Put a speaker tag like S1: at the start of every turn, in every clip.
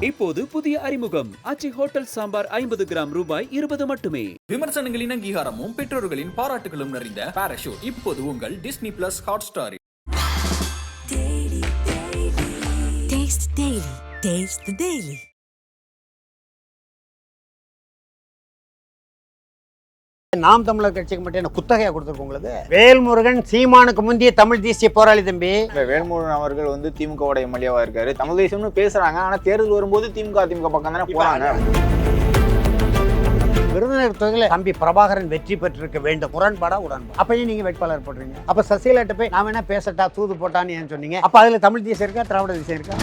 S1: இப்போது புதிய அறிமுகம் ஆச்சி ஹோட்டல் சாம்பார் 50 கிராம் ரூபாய் 20 மட்டுமே.
S2: விமர்சனங்களின் அங்கீகாரமும் பெற்றோர்களின் பாராட்டுகளும் நிறைந்த பாராஷூட் இப்போது உங்கள் டிஸ்னி பிளஸ் ஹாட் ஸ்டாரில்.
S3: நாம் தமிழர் கட்சிக்கு மட்டும் என்ன குத்தகையா கொடுத்துருக்கு உங்களுக்கு? வேல்முருகன் சீமானுக்கு முந்தைய தமிழ் தேசிய போராளி தம்பி.
S4: வேல்முருகன் அவர்கள் வந்து திமுகவோட எம்எல்ஏவா இருக்காரு. தமிழ் தேசியம்னு பேசுறாங்க, ஆனா தேர்தல் வரும்போது திமுக பக்கம் தானே போறாங்க.
S3: விருதுநகர் தொகுதியில் தம்பி பிரபாகரன் வெற்றி பெற்றிருக்க வேண்டும். முரண்பாடா உடன்பா? அப்பயும் நீங்க வேட்பாளர் போடுறீங்க. அப்ப சசிகலாட்ட போய் நான் வேணா பேசட்டா தூது போட்டான்னு ஏன் சொன்னீங்க? அப்ப அதுல தமிழ் தேசியம் இருக்கா, திராவிட தேசியம் இருக்கா?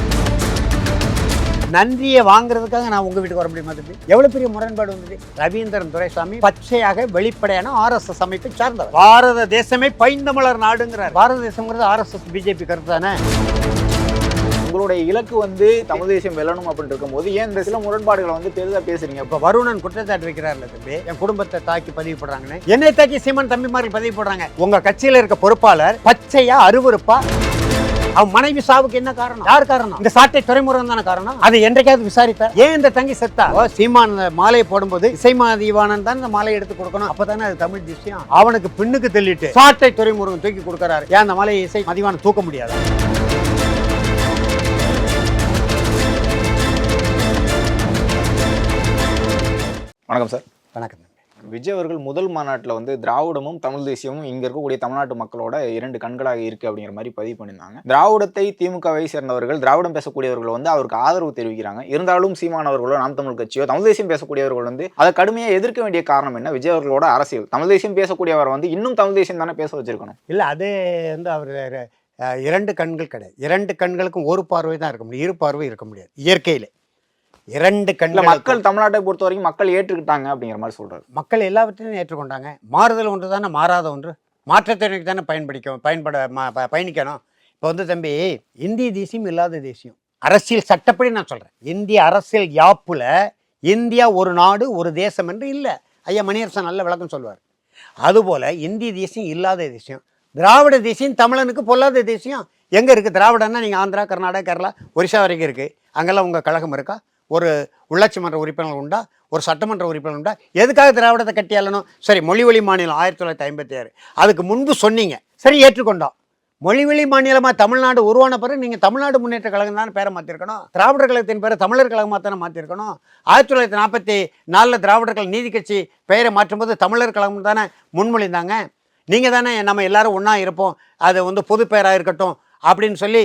S3: நன்றியை வாங்குறதுக்காக நான் உங்க வீட்டுக்கு வர முடியுமா தம்பி? எவ்வளவு பெரிய முரண்பாடு வந்தது. ரவீந்திரன் துரைசாமி பச்சையாக வெளிப்படையான RSS அமைப்பை சார்ந்தவர். பாரத தேசமே பைந்தமிழர் நாடுங்கிறார். பாரத தேசம்ங்கிறது RSS பிஜேபி கருத்து தானே.
S4: உங்களுடைய இலக்கு வந்து தமிழ் தேசியம் வெல்லணும் அப்படின்னு இருக்கும்போது ஏன் இந்த சில முரண்பாடுகளை வந்து பெரிதா பேசுறீங்க?
S3: இப்ப வருணன் குற்றச்சாட்டு வைக்கிறார்ல தம்பி, என் குடும்பத்தை தாக்கி பதிவு போடுறாங்கன்னு. என்னை தாக்கி சீமான் தம்பிமார்கள் பதிவு போடுறாங்க. உங்க கட்சியில இருக்க பொறுப்பாளர் பச்சையா அருவருப்பா அவன் மனைவி சாவுக்கு என்ன காரணம்? யார் காரணம்? இந்த சாட்டை துறைமுருகன் தானே காரணம். அதை என்றைக்காவது விசாரித்தார்? ஏன் இந்த தங்கி செத்தா? சீமான் மாலையை போடும்போது இசைமாதீவானன் தான் இந்த மாலையை எடுத்து கொடுக்கணும். அப்பதானே அது தமிழ் தேசியம். அவனுக்கு பின்னுக்கு தள்ளிட்டு சாட்டை துறைமுருகன் தூக்கி கொடுக்கறாரு. ஏன் அந்த மாலையை இசை மதிவான தூக்க முடியாது?
S4: வணக்கம் சார்.
S3: வணக்கம்.
S4: விஜய் அவர்கள் முதல் மாநாட்டில் வந்து திராவிடமும் தமிழ் தேசியமும் இங்க இருக்கக்கூடிய தமிழ்நாட்டு மக்களோட இரண்டு கண்களாக இருக்கு அப்படிங்கிற மாதிரி பதிவு பண்ணியிருந்தாங்க. திராவிடத்தை திமுகவை சேர்ந்தவர்கள், திராவிடம் பேசக்கூடியவர்கள் வந்து அவருக்கு ஆதரவு தெரிவிக்கிறாங்க. இருந்தாலும் சீமான் அவர்களோ நாம் தமிழ் கட்சியோ தமிழ் தேசியம் பேசக்கூடியவர்கள் வந்து அதை கடுமையாக எதிர்க்க வேண்டிய காரணம் என்ன? விஜய் அவர்களோட அரசியல். தமிழ் தேசியம் பேசக்கூடியவர் வந்து இன்னும் தமிழ் தேசியம் தானே பேச வச்சிருக்கணும்.
S3: இல்லை, அது வந்து அவர் இரண்டு கண்கள் கிடையாது. இரண்டு கண்களுக்கும் ஒரு பார்வை தான் இருக்க முடியும், இரு பார்வை இருக்க முடியாது இயற்கையிலே. இரண்டு கண்கள்.
S4: மக்கள் தமிழ்நாட்டை பொறுத்த வரைக்கும் மக்கள் ஏற்றுக்கிட்டாங்க அப்படிங்கிற மாதிரி சொல்றாரு.
S3: மக்கள் எல்லாவற்றையும் ஏற்றுக்கொண்டாங்க. மாறுதல் ஒன்று தானே, மாறாத ஒன்று. மாற்றத்திற்கு தானே பயணிக்கணும். இப்போ வந்து தம்பி, இந்திய தேசியம் இல்லாத தேசியம். அரசியல் சட்டப்படி நான் சொல்றேன். இந்திய அரசியல் யாப்புல இந்தியா ஒரு நாடு ஒரு தேசம் என்று இல்லை. ஐயா மணியரசன் நல்ல விளக்கம் சொல்லுவார். அதுபோல இந்திய தேசியம் இல்லாத தேசியம். திராவிட தேசியம் தமிழனுக்கு பொல்லாத தேசியம். எங்க இருக்கு திராவிடன்னா? நீங்க ஆந்திரா, கர்நாடகா, கேரளா, ஒரிசா வரைக்கும் இருக்கு. அங்கெல்லாம் உங்க கழகம் இருக்கா? ஒரு உள்ளாட்சி மன்ற உறுப்பினர் உண்டா? ஒரு சட்டமன்ற உறுப்பினர் உண்டா? எதுக்காக திராவிடத்தை கட்டியாளணும்? சரி, மொழிவழி மாநிலம் 1956 அதுக்கு முன்பு சொன்னீங்க, சரி ஏற்றுக்கொண்டோம். மொழிவழி மாநிலமாக தமிழ்நாடு உருவான பிறகு நீங்கள் தமிழ்நாடு முன்னேற்ற கழகம் தானே பேரை மாற்றிருக்கணும். திராவிடர் கழகத்தின் பேரை தமிழர் கழகமாக தானே மாற்றிருக்கணும். 1944 திராவிடர்கள் நீதி கட்சி பெயரை மாற்றும்போது தமிழர் கழகம் தானே முன்மொழிந்தாங்க. நீங்கள் தானே நம்ம எல்லாரும் ஒன்றா இருப்போம், அது வந்து பொது பெயராக இருக்கட்டும் அப்படின்னு சொல்லி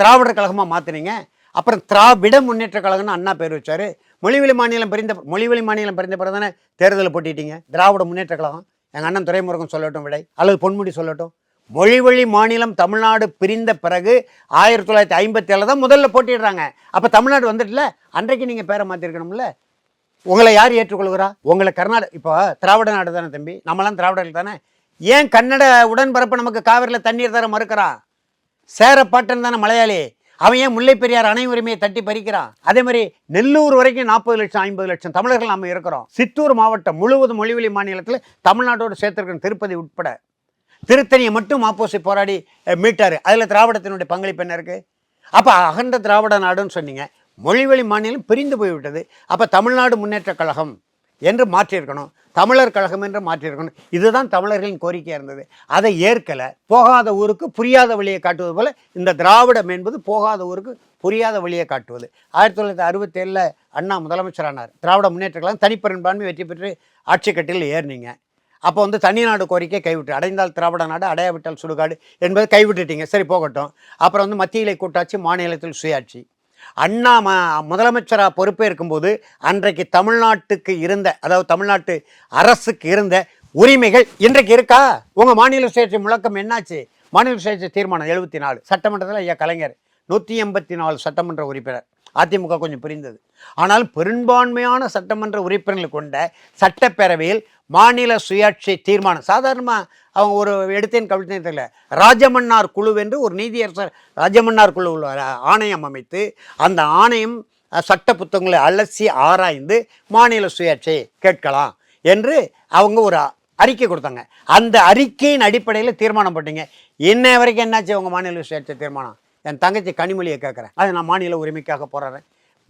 S3: திராவிடர் கழகமாக மாற்றினீங்க. அப்புறம் திராவிட முன்னேற்ற கழகம்னு அண்ணா பேர் வச்சார். மொழிவழி மாநிலம் பிரிந்த பிறகு தானே தேர்தலில் போட்டிட்டீங்க. திராவிட முன்னேற்ற கழகம். எங்கள் அண்ணன் துரைமுருகன் சொல்லட்டும் விடை, அல்லது பொன்முடி சொல்லட்டும். மொழிவழி மாநிலம் தமிழ்நாடு பிரிந்த பிறகு 1957 தான் முதல்ல போட்டிடுறாங்க. அப்போ தமிழ்நாடு வந்துட்டுல, அன்றைக்கு நீங்கள் பேரை மாற்றிருக்கணும்ல. உங்களை யார் ஏற்றுக்கொள்கிறா? உங்களை கர்நாடகா, இப்போ திராவிட நாடு தானே தம்பி, நம்மளாம் திராவிடர்கள் தானே. ஏன் கன்னட உடன்பரப்பு நமக்கு காவிரியில் தண்ணீர் தர மறுக்கிறான்? சேரப்பாட்டன் தானே மலையாளி. அவன் ஏன் முல்லை பெரியார் அணை உரிமையை தட்டி பறிக்கிறான்? அதே மாதிரி நெல்லூர் வரைக்கும் 40 லட்சம் 50 லட்சம் தமிழர்கள் நம்ம இருக்கிறோம். சித்தூர் மாவட்டம் முழுவதும் மொழிவழி மாநிலத்தில் தமிழ்நாட்டோடு சேர்த்திருக்கிற திருப்பதி உட்பட. திருத்தணியை மட்டும் மாப்போசி போராடி மீட்டாரு. அதில் திராவிடத்தினுடைய பங்களிப்பு என்ன இருக்கு? அப்போ அகண்ட திராவிட நாடுன்னு சொன்னீங்க. மொழிவழி மாநிலம் பிரிந்து போய்விட்டது. அப்போ தமிழ்நாடு முன்னேற்ற கழகம் என்று மாற்றியிருக்கணும், தமிழர் கழகம் என்று மாற்றியிருக்கணும். இதுதான் தமிழர்களின் கோரிக்கையாக இருந்தது. அதை ஏற்கலை. போகாத ஊருக்கு புரியாத வழியை காட்டுவது போல இந்த திராவிடம் என்பது போகாத ஊருக்கு புரியாத வழியை காட்டுவது. 1967 அண்ணா முதலமைச்சரானார். திராவிட முன்னேற்ற கழகம் தனிப்பெரும்பான்மை வெற்றி பெற்று ஆட்சி கட்டில் ஏறினீங்க. அப்போ வந்து தனிநாடு கோரிக்கை கைவிட்டு, அடைந்தால் திராவிட நாடு, அடையாவிட்டால் சுடுகாடு என்பதை கைவிட்டுட்டீங்க. சரி, போகட்டும். அப்புறம் வந்து மத்தியிலே கூட்டாட்சி, மாநிலத்தில் சுயாட்சி. அண்ணா முதலமைச்சராக பொறுப்பேற்கும் போது அன்றைக்கு தமிழ்நாட்டுக்கு இருந்த, அதாவது தமிழ்நாட்டு அரசுக்கு இருந்த உரிமைகள் இன்றைக்கு இருக்கா? உங்கள் மாநில சுயாட்சி முழக்கம் என்னாச்சு? மாநில சுயாட்சி தீர்மானம் 74 சட்டமன்றத்தில் ஐயா கலைஞர் 184 சட்டமன்ற உறுப்பினர். அதிமுக கொஞ்சம் பிரிந்தது. ஆனால் பெரும்பான்மையான சட்டமன்ற உறுப்பினர்கள் கொண்ட சட்டப்பேரவையில் மாநில சுயாட்சி தீர்மானம் சாதாரணமாக அவங்க ஒரு எடுத்தேன் கவிழ்த்தேன் தெரியல, ராஜமன்னார் குழு என்று ஒரு நீதியரசர் ராஜமன்னார் குழு ஆணையம் அமைத்து அந்த ஆணையம் சட்ட புத்தகங்களை அலசி ஆராய்ந்து மாநில சுயாட்சியை கேட்கலாம் என்று அவங்க ஒரு அறிக்கை கொடுத்தாங்க. அந்த அறிக்கையின் அடிப்படையில் தீர்மானம் போட்டீங்க. இன்ன வரைக்கும் என்னாச்சு உங்கள் மாநில சுயாட்சி தீர்மானம்? என் தங்கச்சி கனிமொழியை கேட்குறேன். அது நான் மாநில உரிமைக்காக போராடுறேன்.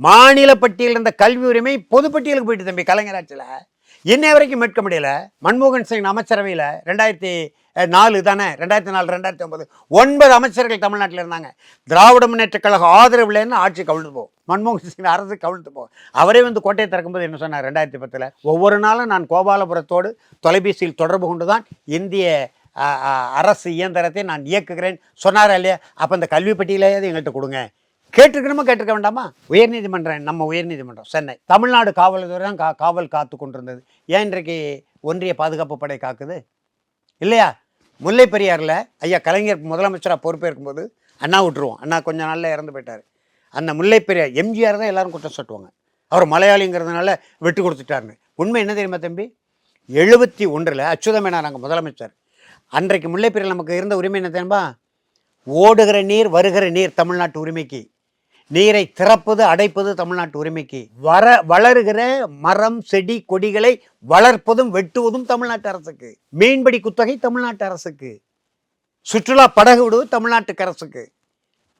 S3: மாநில பட்டியலில் இருந்த கல்வி உரிமை பொதுப்பட்டியலுக்கு போயிட்டு தம்பி கலைஞர் ஆட்சியில். இன்னை வரைக்கும் மீட்க முடியல. மன்மோகன் சிங் அமைச்சரவையில் 2004 தானே, 2004 2009 9 அமைச்சர்கள் தமிழ்நாட்டில் இருந்தாங்க. திராவிட முன்னேற்ற கழக ஆதரவு இல்லைன்னு ஆட்சி கவிழ்ந்து போகும். மன்மோகன் சிங் அரசு கவிழ்ந்து போகும். அவரே வந்து கோட்டையை திறக்கும்போது என்ன சொன்னார் 2010? ஒவ்வொரு நாளும் நான் கோபாலபுரத்தோடு தொலைபேசியில் தொடர்பு கொண்டு தான் இந்திய அரசு இயந்திரத்தை நான் இயக்குகிறேன் சொன்னாரா இல்லையா? அப்போ இந்த கல்வி பட்டியலையாவது எங்கள்கிட்ட கொடுங்க. கேட்டிருக்கணுமா கேட்டிருக்க வேண்டாமா? உயர்நீதிமன்றம், நம்ம உயர்நீதிமன்றம் சென்னை, தமிழ்நாடு காவல்துறை தான் காவல் காத்து கொண்டிருந்தது. ஏன் இன்றைக்கு ஒன்றிய பாதுகாப்பு படை காக்குது இல்லையா? முல்லை பெரியாரில் ஐயா கலைஞர் முதலமைச்சராக பொறுப்பேற்கும் போது அண்ணா விட்டுருவோம், அண்ணா கொஞ்ச நாளில் இறந்து போயிட்டார். அந்த முல்லை பெரியார் எம்ஜிஆர் தான் எல்லாரும் குற்றம் சாட்டுவாங்க, அவர் மலையாளிங்கிறதுனால விட்டு கொடுத்துட்டாருன்னு. உண்மை என்ன தெரியுமா தம்பி? 71 அச்சுதமேனா நாங்கள் முதலமைச்சர். அன்றைக்கு முல்லை பெரியார் நமக்கு இருந்த உரிமை என்ன தெரியுமா? ஓடுகிற நீர் வருகிற நீர் தமிழ்நாட்டு உரிமைக்கு, நீரை திறப்பது அடைப்பது தமிழ்நாட்டு உரிமைக்கு, வளருகிற மரம் செடி கொடிகளை வளர்ப்பதும் வெட்டுவதும் தமிழ்நாட்டு அரசுக்கு, மீன்பிடி குத்தகை தமிழ்நாட்டு அரசுக்கு, சுற்றுலா படகு விடுவது தமிழ்நாட்டுக்கு அரசுக்கு.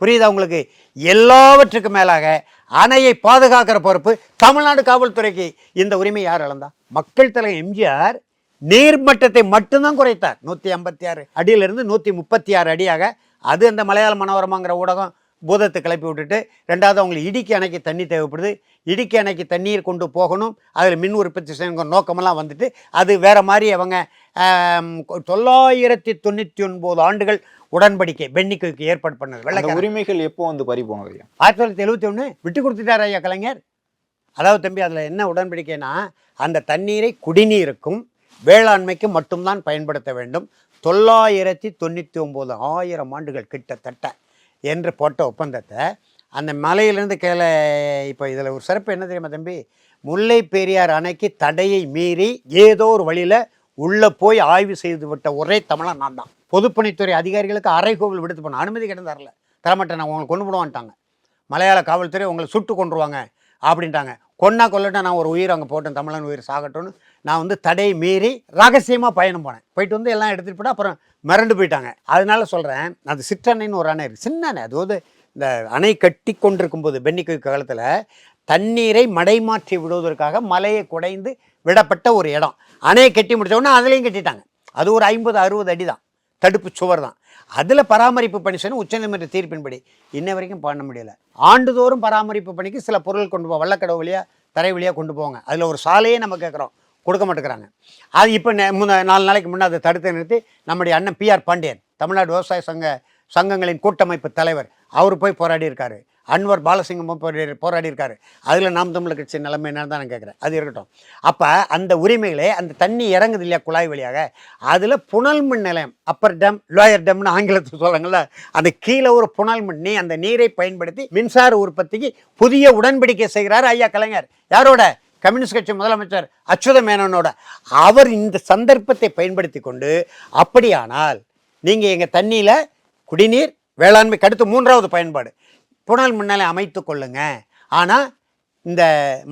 S3: புரியுதா உங்களுக்கு? எல்லாவற்றுக்கும் மேலாக அணையை பாதுகாக்கிற பொறுப்பு தமிழ்நாடு காவல்துறைக்கு. இந்த உரிமை யார் இழந்தா? மக்கள் தலைவர் எம்ஜிஆர் நீர்மட்டத்தை மட்டும்தான் குறைத்தார். 156 அடியிலிருந்து 136 அடியாக. அது அந்த மலையாள மனோரமாங்கிற ஊடகம் பூதத்தை கிளப்பி விட்டுட்டு, ரெண்டாவது அவங்களுக்கு இடுக்கி அணைக்கு தண்ணி தேவைப்படுது, இடுக்கி அணைக்கு தண்ணீர் கொண்டு போகணும், அதில் மின் உற்பத்தி செய்யணும் நோக்கமெல்லாம் வந்துட்டு அது வேற மாதிரி அவங்க 999 ஆண்டுகள் உடன்படிக்கை பென்னிக்கு ஏற்பாடு பண்ணது. வெள்ளை
S4: உரிமைகள் எப்போ வந்து பறி போனது?
S3: 1971 விட்டு கொடுத்துட்டார் ஐயா கலைஞர். அதாவது தம்பி அதில் என்ன உடன்படிக்கைனா, அந்த தண்ணீரை குடிநீருக்கும் வேளாண்மைக்கும் மட்டும்தான் பயன்படுத்த வேண்டும். 999 1000 ஆண்டுகள் கிட்டத்தட்ட என்று போட்ட ஒப்பந்தத்தை அந்த மலையிலேருந்து கீழே. இப்போ இதில் ஒரு சிறப்பு என்ன தெரியுமா தம்பி? முல்லை பெரியார் அணைக்கு தடையை மீறி ஏதோ ஒரு வழியில் உள்ளே போய் ஆய்வு செய்து விட்ட ஒரே தமிழன் நான் தான். பொதுப்பணித்துறை அதிகாரிகளுக்கு அறைகோவில் விடுத்து போன அனுமதி கிடந்தார்ல, தரமாட்டேன், நான் உங்களை கொண்டு போடுவான்ட்டாங்க. மலையாள காவல்துறை உங்களை சுட்டு கொண்டுருவாங்க அப்படின்ட்டாங்க. கொல்லட்டா நான் ஒரு உயிர் அங்கே போட்டேன், தமிழன் உயிர் சாகட்டும்னு நான் வந்து தடை மீறி ரகசியமாக பயணம் போனேன். போயிட்டு வந்து எல்லாம் எடுத்துகிட்டு போய்ட்டு அப்புறம் மிரண்டு போயிட்டாங்க. அதனால சொல்கிறேன், அது சிற்றணைன்னு ஒரு அணை இருக்குது, சின்ன அணை. அதாவது இந்த அணை கட்டி கொண்டிருக்கும் போது பென்னிக்கு காலத்தில் தண்ணீரை மடைமாற்றி விடுவதற்காக மலையை குடைந்து விடப்பட்ட ஒரு இடம். அணையை கட்டி முடித்தோடனே அதுலேயும் கட்டிட்டாங்க. அது ஒரு 50-60 அடி தான், தடுப்பு சுவர் தான். அதில் பராமரிப்பு பணி செய்யணும். உச்சநீதிமன்ற தீர்ப்பின்படி இன்ன வரைக்கும் பண்ண முடியலை. ஆண்டுதோறும் பராமரிப்பு பணிக்கு சில பொருள் கொண்டு போவோம், வள்ளக்கடவு வழியாக தரை வழியாக கொண்டு போவாங்க. அதில் ஒரு சாலையே நம்ம கேட்குறோம், கொடுக்க மாட்டேங்கிறாங்க. அது இப்போ 4 நாளைக்கு முன்னே அதை தடுத்து நிறுத்தி நம்முடைய அண்ணன் PR பாண்டியன், தமிழ்நாடு விவசாய சங்கங்களின் கூட்டமைப்பு தலைவர், அவர் போய் போராடி இருக்காரு. அன்வர் பாலசிங்கம் போராடி இருக்காரு. அதில் நாம் தமிழர் கட்சி நிலைமை என்னன்னு தான் நான் கேட்குறேன். அது இருக்கட்டும். அப்போ அந்த உரிமைகளே, அந்த தண்ணி இறங்குது இல்லையா குழாய் வழியாக, அதில் புனல் மின் நிலையம், அப்பர் டேம் லோயர் டேம்னு ஆங்கிலத்தில் சொல்கிறாங்கல்ல, அந்த கீழே ஒரு புனல் மின் அந்த நீரை பயன்படுத்தி மின்சார உற்பத்திக்கு புதிய உடன்படிக்கை செய்கிறார் ஐயா கலைஞர். யாரோட? கம்யூனிஸ்ட் கட்சி முதலமைச்சர் அச்சுத மேனனோட. அவர் இந்த சந்தர்ப்பத்தை பயன்படுத்தி கொண்டு, அப்படியானால் நீங்கள் எங்கள் தண்ணியில் குடிநீர் வேளாண்மைக்கு அடுத்து 3வது பயன்பாடு புனல் மின்னலை அமைத்து கொள்ளுங்க. ஆனால் இந்த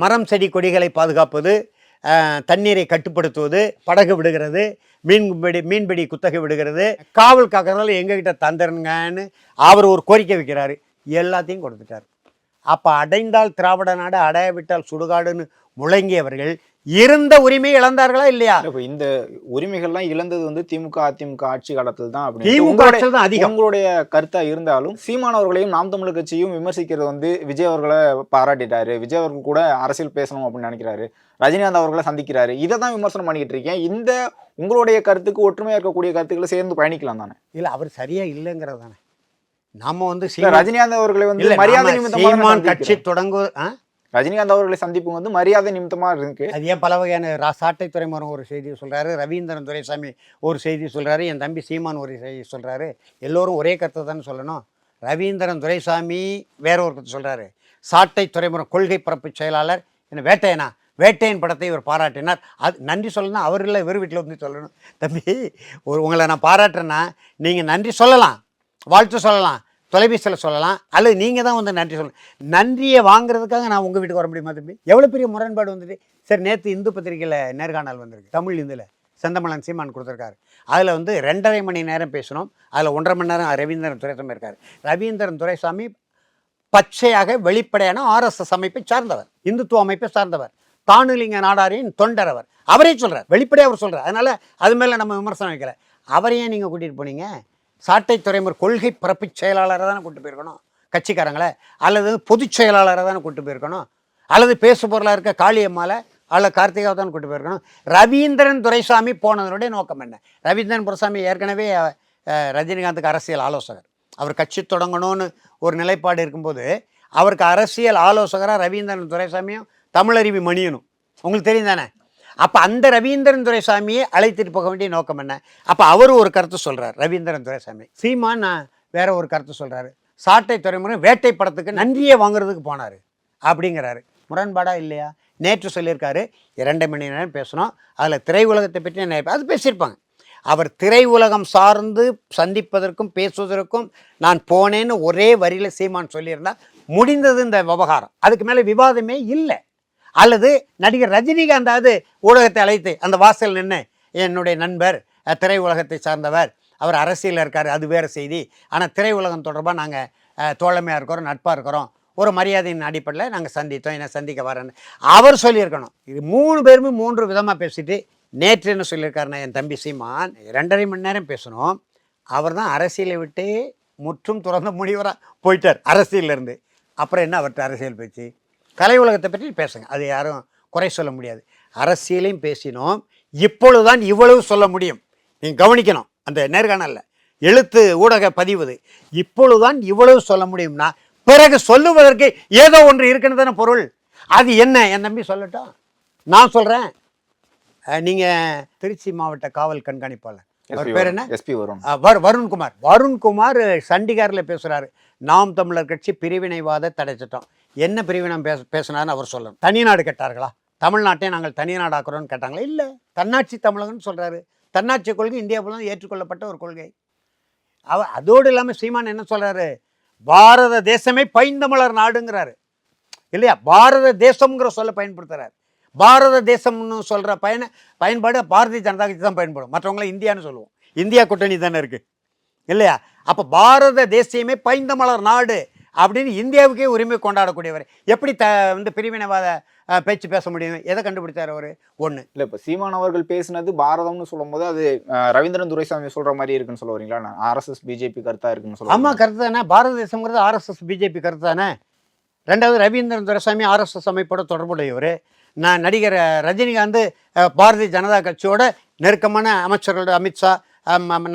S3: மரம் செடி கொடிகளை பாதுகாப்பது, தண்ணீரை கட்டுப்படுத்துவது, படகு விடுகிறது, மீன்பிடி குத்தகை விடுகிறது, காவல் காக்கிறதால எங்ககிட்ட தந்துருங்கன்னு அவர் ஒரு கோரிக்கை வைக்கிறாரு. எல்லாத்தையும் கொடுத்துட்டார். அப்போ அடைந்தால் திராவிட நாடு, அடையவிட்டால் சுடுகாடுன்னு முழங்கியவர்கள் இருந்த உரிமை இழந்தார்களா இல்லையா?
S4: இப்போ இந்த உரிமைகள்லாம் இழந்தது வந்து திமுக அதிமுக ஆட்சி காலத்தில் தான்.
S3: அப்படி
S4: உங்களுடைய கருத்தா இருந்தாலும் சீமான் அவர்களையும் நாம் தமிழர் கட்சியும் விமர்சிக்கிறது வந்து விஜய் அவர்களை பாராட்டிட்டாரு, விஜய் அவர்கள் கூட அரசியல் பேசணும் அப்படின்னு நினைக்கிறாரு, ரஜினிகாந்த் அவர்களை சந்திக்கிறாரு, இதை தான் விமர்சனம் பண்ணிக்கிட்டு இருக்கேன். இந்த உங்களுடைய கருத்துக்கு ஒற்றுமையா இருக்கக்கூடிய கருத்துக்களை சேர்ந்து பயணிக்கலாம் தானே?
S3: இல்லை, அவர் சரியா இல்லைங்கிறது தானே. நாம வந்து
S4: ரஜினிகாந்த் அவர்களை வந்து மரியாதை நிமித்தமாக
S3: கட்சி தொடங்கு
S4: ரஜினிகாந்த் அவர்களை சந்திப்பு வந்து மரியாதை நிமித்தமா இருக்கு.
S3: அது ஏன் பல வகையான சாட்டை துறைமுகம் ஒரு செய்தி சொல்றாரு, ரவீந்திரன் துரைசாமி ஒரு செய்தி சொல்றாரு, என் தம்பி சீமான் ஒரு செய்தி சொல்றாரு. எல்லோரும் ஒரே கருத்தை தானே சொல்லணும். ரவீந்திரன் துரைசாமி வேற ஒரு கருத்து சொல்றாரு. சாட்டை துறைமுகம் கொள்கை பரப்பு செயலாளர் என்ன வேட்டையன் படத்தை இவர் பாராட்டினார். அது நன்றி சொல்லணும், அவர் இல்லை இவர் வீட்டில் வந்து சொல்லணும். தம்பி, உங்களை நான் பாராட்டுறேன்னா நீங்கள் நன்றி சொல்லலாம், வாழ்த்து சொல்லலாம், தொலைபேசியில் சொல்லலாம், அல்லது நீங்கள் தான் வந்து நன்றி சொல்லலாம். நன்றியை வாங்குறதுக்காக நான் உங்கள் வீட்டுக்கு வர முடியுமா தம்பி? எவ்வளோ பெரிய முரண்பாடு வந்துட்டு. சரி, நேற்று இந்து பத்திரிகையில் நேர்காணல் வந்திருக்கு, தமிழ் இந்தில் செந்தமலன் சீமான் கொடுத்துருக்காரு. அதில் வந்து 2.5 மணி நேரம் பேசணும், அதில் 1.5 மணி நேரம் ரவீந்திரன் துரைசாமி இருக்கார். ரவீந்திரன் துரைசாமி பச்சையாக வெளிப்படையான RSS அமைப்பை சார்ந்தவர், இந்துத்துவ அமைப்பை சார்ந்தவர், தானுலிங்க நாடாரின் தொண்டர் அவர். அவரே சொல்கிறார், வெளிப்படையாக அவர் சொல்கிறார். அதனால் அது மேலே நம்ம விமர்சனம் வைக்கல. அவரையே நீங்கள் கூட்டிகிட்டு போனீங்க? சாட்டை துறைமுறை கொள்கை பரப்பு செயலாளரை தானே கூட்டு போயிருக்கணும் கட்சிக்காரங்களை, அல்லது பொதுச் செயலாளரை தானே கூட்டு போயிருக்கணும், அல்லது பேசு பொருளாக இருக்க காளியம்மாவை அல்லது கார்த்திகாவை தான் கூட்டு போயிருக்கணும். ரவீந்திரன் துரைசாமி போனதனுடைய நோக்கம் என்ன? ரவீந்திரன் துரைசாமி ஏற்கனவே ரஜினிகாந்துக்கு அரசியல் ஆலோசகர். அவர் கட்சி தொடங்கணும்னு ஒரு நிலைப்பாடு இருக்கும்போது அவருக்கு அரசியல் ஆலோசகராக ரவீந்திரன் துரைசாமியும் தமிழருவி மணியனும் உங்களுக்கு தெரியும் தானே. அப்போ அந்த ரவீந்திரன் துரைசாமியை அழைத்துட்டு போக வேண்டிய நோக்கம் என்ன? அப்போ அவர் ஒரு கருத்து சொல்கிறார் ரவீந்திரன் துரைசாமி. சீமான் வேற ஒரு கருத்து சொல்கிறாரு. சாட்டை துறைமுறை வேட்டை படத்துக்கு நன்றியை வாங்குறதுக்கு போனார் அப்படிங்கிறாரு. முரண்பாடாக இல்லையா? நேற்று சொல்லியிருக்காரு 2 மணி நேரம் பேசணும், அதில் திரை உலகத்தை பற்றி அது பேசியிருப்பாங்க. அவர் திரை உலகம் சார்ந்து சந்திப்பதற்கும் பேசுவதற்கும் நான் போனேன்னு ஒரே வரியில் சீமான் சொல்லியிருந்தா முடிந்தது இந்த விவகாரம். அதுக்கு மேலே விவாதமே இல்லை. அல்லது நடிகர் ரஜினிகாந்தாவது ஊடகத்தை அழைத்து அந்த வாசல் நின்று, என்னுடைய நண்பர் திரை உலகத்தை சார்ந்தவர், அவர் அரசியலில் இருக்கார், அது வேறு செய்தி, ஆனால் திரை உலகம் தொடர்பாக நாங்கள் தோழமையாக இருக்கிறோம், நட்பாக இருக்கிறோம், ஒரு மரியாதையின் அடிப்படையில் நாங்கள் சந்தித்தோம், என்ன சந்திக்க வரேன்னு அவர் சொல்லியிருக்கணும். இது 3 பேருமே 3 விதமாக பேசிட்டு நேற்று என்ன சொல்லியிருக்காருன்னா என் தம்பி சீமான் 2.5 மணி நேரம் பேசணும். அவர் தான் அரசியலை விட்டு முற்றும் துறந்த முனிவராக போயிட்டார் அரசியலிருந்து. அப்புறம் என்ன அவர்கிட்ட அரசியல் பேச்சு? கலை உலகத்தை பற்றி பேசுங்க, அது யாரும் குறை சொல்ல முடியாது. அரசியலையும் பேசினோம், இப்பொழுதுதான் இவ்வளவு சொல்ல முடியும். நீங்கள் கவனிக்கணும், அந்த நேர்காணலில் எழுத்து ஊடக பதிவுது இப்பொழுதுதான் இவ்வளவு சொல்ல முடியும்னா பிறகு சொல்லுவதற்கு ஏதோ ஒன்று இருக்குன்னு தானே பொருள். அது என்ன என் தம்பி சொல்லட்டும், நான் சொல்கிறேன். நீங்கள் திருச்சி மாவட்ட காவல் கண்காணிப்பாளர், அவர் பேர் என்ன? எஸ்பி வருண்குமார். வருண்குமார் சண்டிகாரில் பேசுகிறாரு, நாம் தமிழர் கட்சி பிரிவினைவாத தடை சட்டம். என்ன பிரிவினை பேசினார்னு அவர் சொல்லணும். தனிநாடு கேட்டார்களா? தமிழ்நாட்டை நாங்கள் தனிநாடு ஆக்குறோன்னு கேட்டாங்களா? இல்லை, தன்னாட்சி தமிழகம்னு சொல்கிறாரு. தன்னாட்சி கொள்கை இந்தியாவில் ஏற்றுக்கொள்ளப்பட்ட ஒரு கொள்கை. அதோடு இல்லாமல் சீமான் என்ன சொல்கிறாரு? பாரத தேசமே பைந்தமிழர் நாடுங்கிறாரு இல்லையா? பாரத தேசம்ங்கிற சொல்ல பயன்படுத்துகிறார். பாரத தேசம்னு சொல்கிற பயன்பாடு பாரதிய ஜனதா கட்சி தான் பயன்படும், மற்றவங்களாம் இந்தியான்னு சொல்லுவோம். இந்தியா கூட்டணி தானே இருக்குது இல்லையா? அப்போ பாரத தேசியமே பைந்தமிழர் நாடு அப்படின்னு இந்தியாவுக்கே உரிமை கொண்டாடக்கூடியவர் எப்படி பிரிவினைவாத பேச்சு பேச முடியும்? எதை கண்டுபிடிச்சார் அவர்? ஒன்று
S4: இல்லை, இப்போ சீமான் அவர்கள் பேசினது பாரதம்னு சொல்லும் போது அது ரவீந்திரன் துரைசாமி சொல்கிற மாதிரி இருக்குன்னு சொல்ல வரீங்களா? RSS பிஜேபி கருத்தாக இருக்குன்னு சொல்லுவாங்க.
S3: ஆமாம், கருத்து தானே. பாரத தேசங்கிறது RSS பிஜேபி கருத்து தானே. ரெண்டாவது, ரவீந்திரன் துரைசாமி RSS அமைப்போட தொடர்புடையவர். நடிகர் ரஜினிகாந்த் பாரதிய ஜனதா கட்சியோட நெருக்கமான அமைச்சர்களோட, அமித்ஷா,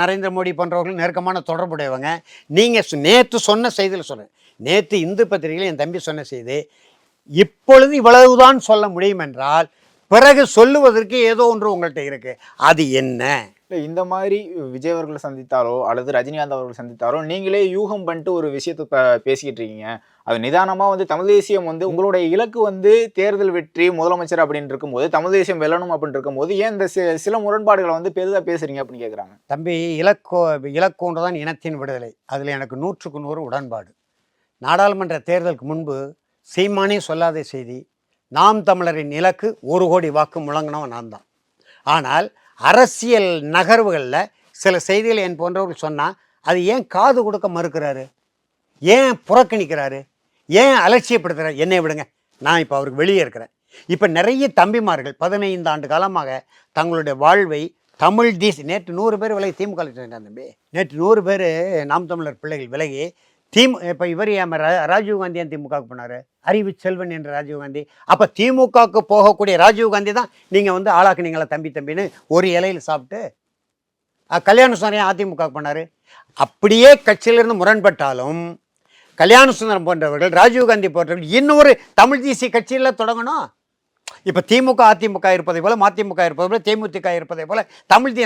S3: நரேந்திர மோடி போன்றவர்கள் நெருக்கமான தொடர்புடையவங்க. நீங்கள் நேற்று சொன்ன செய்தியில் சொல்கிறேன், நேற்று இந்து பத்திரிகையில் என் தம்பி சொன்ன செய்தி, இப்பொழுது இவ்வளவுதான் சொல்ல முடியும் என்றால் பிறகு சொல்லுவதற்கு ஏதோ ஒன்று உங்கள்கிட்ட இருக்கு. அது என்ன?
S4: இல்லை, இந்த மாதிரி விஜய் அவர்களை சந்தித்தாரோ அல்லது ரஜினிகாந்த் அவர்கள் சந்தித்தாரோ நீங்களே யூகம் பண்ணிட்டு ஒரு விஷயத்தை பேசிக்கிட்டு இருக்கீங்க. அது நிதானமாக தமிழ் தேசியம் உங்களுடைய இலக்கு தேர்தல் வெற்றி, முதலமைச்சர் அப்படின்னு இருக்கும்போது, தமிழ் தேசியம் வெல்லணும் அப்படின்னு இருக்கும்போது ஏன் இந்த சில முரண்பாடுகளை பெரிதாக பேசுறீங்க அப்படின்னு கேட்குறாங்க.
S3: தம்பி, இலக்கு தான் இனத்தின் விடுதலை. அதில் எனக்கு 100க்கு 100 உடன்பாடு. நாடாளுமன்ற தேர்தலுக்கு முன்பு சீமானே சொல்லாத செய்தி, நாம் தமிழரின் இலக்கு 1 கோடி வாக்கு முழங்கினவன் நான் தான். ஆனால் அரசியல் நகர்வுகளில் சில செய்திகள் என் போன்றவர்கள் சொன்னால் அது ஏன் காது கொடுக்க மறுக்கிறாரு? ஏன் புறக்கணிக்கிறாரு? ஏன் அலட்சியப்படுத்துகிறார்? என்னை விடுங்க, நான் இப்போ அவருக்கு வெளியே இருக்கிறேன். இப்போ நிறைய தம்பிமார்கள் 15 ஆண்டு காலமாக தங்களுடைய வாழ்வை தமிழ் நேற்று 100 பேர் விலகி திமுக தம்பி, நேற்று 100 பேர் நாம் தமிழர் பிள்ளைகள் விலகி இப்போ இவர் ராஜீவ்காந்தி ஏன் திமுகவுக்கு போனார்? அறிவு செல்வன் என்ற ராஜீவ்காந்தி. அப்போ திமுகவுக்கு போகக்கூடிய ராஜீவ்காந்தி தான் நீங்கள் ஆளாக்குனீங்களா தம்பின்னு ஒரு இலையில் சாப்பிட்டு? கல்யாண சுந்தரம் அதிமுகவுக்கு போனார். அப்படியே கட்சியிலிருந்து முரண்பட்டாலும் கல்யாண சுந்தரம் போன்றவர்கள், ராஜீவ்காந்தி போன்றவர்கள் இன்னொரு தமிழ் தேசிய கட்சியில் தொடங்கணும். இப்போ திமுக அதிமுக இருப்பதை போல, மதிமுக இருப்பதை போல, தேமுதிக இருப்பதை போல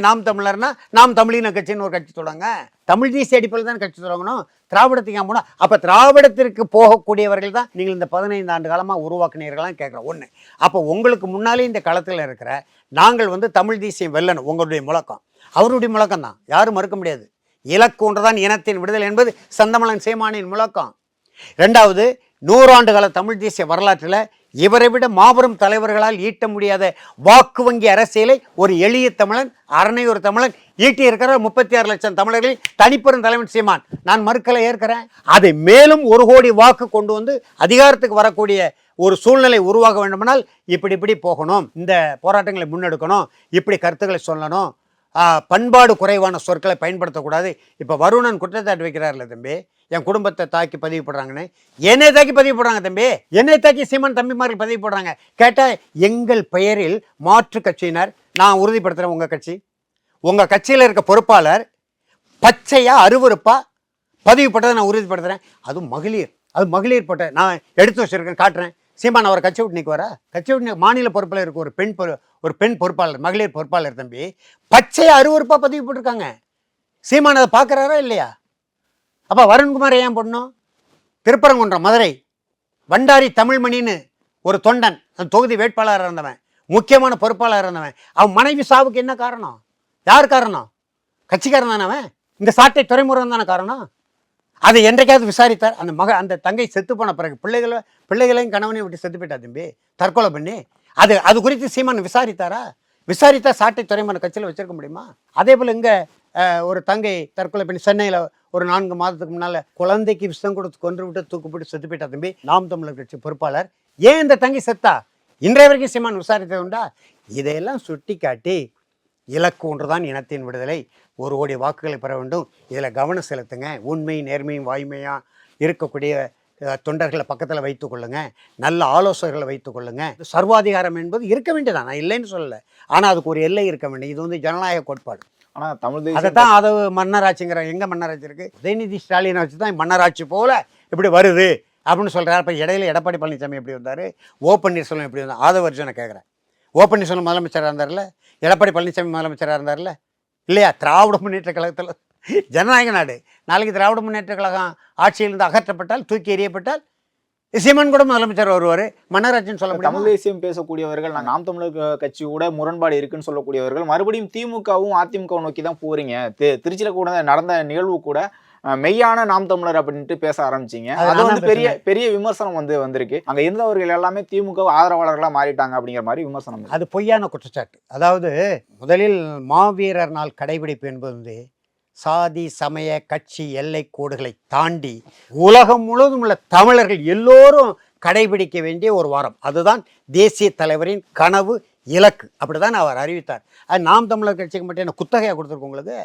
S3: நாம் தமிழர்னா நாம் தமிழின கட்சின்னு ஒரு கட்சி தொடங்க. தமிழ் தேசிய அடிப்படையில் தான் கட்சி தொடங்கணும். திராவிடத்துக்கு ஏன் போனால்? அப்போ திராவிடத்திற்கு போகக்கூடியவர்கள் தான் நீங்கள் இந்த 15 ஆண்டு காலமாக உருவாக்குனீர்களான்னு கேட்குறோம். ஒன்று, அப்போ உங்களுக்கு முன்னாலே இந்த களத்தில் இருக்கிற நாங்கள் தமிழ் தேசியம் வெல்லணும், உங்களுடைய முழக்கம், அவருடைய முழக்கம் தான், யாரும் மறுக்க முடியாது. இலக்கு ஒன்றுதான் இனத்தின் விடுதலை என்பது செந்தமிழன் சீமானின் முழக்கம். ரெண்டாவது, 100 ஆண்டு கால தமிழ் தேசிய வரலாற்றில் இவரை விட மாபெரும் தலைவர்களால் ஈட்ட முடியாத வாக்கு வங்கி அரசியலை ஒரு எளிய தமிழன், அரணை ஒரு தமிழன் ஈட்டி இருக்கிற 36 லட்சம் தமிழர்களில் தனிப்பெரும் தலைவன் சீமான். நான் மறுக்கலை, ஏற்கிறேன். அதை மேலும் 1 கோடி வாக்கு கொண்டு வந்து அதிகாரத்துக்கு வரக்கூடிய ஒரு சூழ்நிலை உருவாக வேண்டுமானால் இப்படி போகணும், இந்த போராட்டங்களை முன்னெடுக்கணும், இப்படி கருத்துக்களை சொல்லணும், பண்பாடு குறைவான சொற்களை பயன்படுத்தக்கூடாது. இப்போ வருணன் குற்றச்சாட்டு வைக்கிறார்ல தம்பி, என் குடும்பத்தை தாக்கி பதிவு போடுறாங்கன்னு. என்னை தாக்கி பதிவு போடுறாங்க தம்பி, என்னை தாக்கி சீமான் தம்பிமார்கள் பதிவு போடுறாங்க. கேட்டால் எங்கள் பெயரில் மாற்று கட்சியினர், நான் உறுதிப்படுத்துகிறேன், உங்கள் கட்சியில் இருக்க பொறுப்பாளர் பச்சையாக அருவருப்பாக பதிவு போட்டதை நான் உறுதிப்படுத்துகிறேன். அது மகளிர் போட்ட நான் எடுத்து வச்சுருக்கேன், காட்டுறேன். சீமான் அவரை கட்சி விட்டு நிற்குவாரா? கட்சி விட்டு மாநில பொறுப்பில் இருக்க ஒரு பெண் பொறுப்பாளர், மகளிர் பொறுப்பாளர் தம்பி பச்சையாக அருவருப்பாக பதிவு போட்டிருக்காங்க. சீமான் அதை பார்க்குறாரா இல்லையா? அப்போ வருண்குமார் ஏன் போடணும்? திருப்பரங்குன்றம், மதுரை வண்டாரி தமிழ்மணின்னு ஒரு தொண்டன், அந்த தொகுதி வேட்பாளராக இருந்தவன், முக்கியமான பொறுப்பாளராக இருந்தவன், அவன் மனைவி சாவுக்கு என்ன காரணம்? யார் காரணம்? கட்சிக்காரன் தானே அவன். இந்த சாட்டை துறைமுருகன் தானே காரணம். அதை என்றைக்காவது விசாரித்தார்? அந்த தங்கை செத்து போன பிறகு பிள்ளைகளையும் கணவனையும் விட்டு செத்து போயிட்டா தம்பி, தற்கொலை பண்ணி. அது குறித்து சீமான் விசாரித்தாரா? விசாரித்தா சாட்டை துறைமுருகன் கட்சியில் வச்சிருக்க முடியுமா? அதே போல் இங்கே ஒரு தங்கை தற்கொலை பண்ணி சென்னையில் ஒரு 4 மாதத்துக்கு முன்னால் குழந்தைக்கு விஷம் கொடுத்து கொன்று விட்டு தூக்குப்பிட்டு செத்து போயிட்டா தம்பி, நாம் தமிழர் கட்சி பொறுப்பாளர். ஏன் இந்த தங்கை செத்தா? இன்றைய வரைக்கும் சீமான் விசாரித்தது உண்டா? இதையெல்லாம் சுட்டி காட்டி இலக்கு ஒன்றுதான் இனத்தின் விடுதலை, 1 கோடி வாக்குகளை பெற வேண்டும், இதில் கவனம் செலுத்துங்க, உண்மை நேர்மையும் வாய்மையாக இருக்கக்கூடிய தொண்டர்களை பக்கத்தில் வைத்து கொள்ளுங்க, நல்ல ஆலோசகர்களை வைத்து கொள்ளுங்க. சர்வாதிகாரம் என்பது இருக்க வேண்டியதான், நான் இல்லைன்னு சொல்லலை. ஆனால் அதுக்கு ஒரு எல்லை இருக்க வேண்டும். இது வந்து ஜனநாயக கோட்பாடு.
S4: ஆனால் தமிழ்
S3: அதை தான் அது மன்னராட்சிங்கிற, எங்கே மன்னராட்சி இருக்குது? உதயநிதி ஸ்டாலினை வச்சு தான் மன்னராட்சி போல் இப்படி வருது அப்படின்னு சொல்கிறார். இப்போ இடையில எடப்பாடி பழனிசாமி எப்படி வந்தார், ஓ பன்னீர்செல்வம் எப்படி வந்தார்? ஆதவர்ஜனை கேட்குறேன். ஓ பன்னீர்செல்வம் முதலமைச்சராக இருந்தார்ல, எடப்பாடி பழனிசாமி முதலமைச்சராக இருந்தார்ல இல்லையா? திராவிட முன்னேற்ற கழகத்தில் ஜனநாயக நாடு. நாளைக்கு திராவிட முன்னேற்ற கழகம் ஆட்சியிலிருந்து அகற்றப்பட்டால், தூக்கி எறியப்பட்டால் சீமான் கூட முதலமைச்சர் வருவார். மன்னராட்சின்னு சொல்ல முடியும்.
S4: தமிழ் தேசியம் பேசக்கூடியவர்கள், நாம் தமிழர் கட்சி கூட முரண்பாடு இருக்குன்னு சொல்லக்கூடியவர்கள் மறுபடியும் திமுகவும் அதிமுகவும் நோக்கி தான் போறீங்க. திருச்சியில் கூட நடந்த நிகழ்வு கூட மெய்யான நாம் தமிழர் அப்படின்ட்டு பேச ஆரம்பிச்சிங்க. அது வந்து பெரிய விமர்சனம் வந்திருக்கு. அங்க இருந்தவர்கள் எல்லாமே திமுக ஆதரவாளர்களா மாறிட்டாங்க அப்படிங்கிற மாதிரி விமர்சனம்.
S3: அது பொய்யான குற்றச்சாட்டு. அதாவது முதலில் மாவீரர் நாள் கடைபிடிப்பு என்பது வந்து சாதி சமய கட்சி எல்லை கோடுகளை தாண்டி உலகம் முழுவதும் உள்ள தமிழர்கள் எல்லோரும் கடைபிடிக்க வேண்டிய ஒரு வாரம். அதுதான் தேசிய தலைவரின் கனவு, இலக்கு. அப்படிதான் அவர் அறிவித்தார். அது நாம் தமிழர் கட்சிக்கு மட்டும் என்ன குத்தகையாக கொடுத்துருக்கோம் உங்களுக்கு?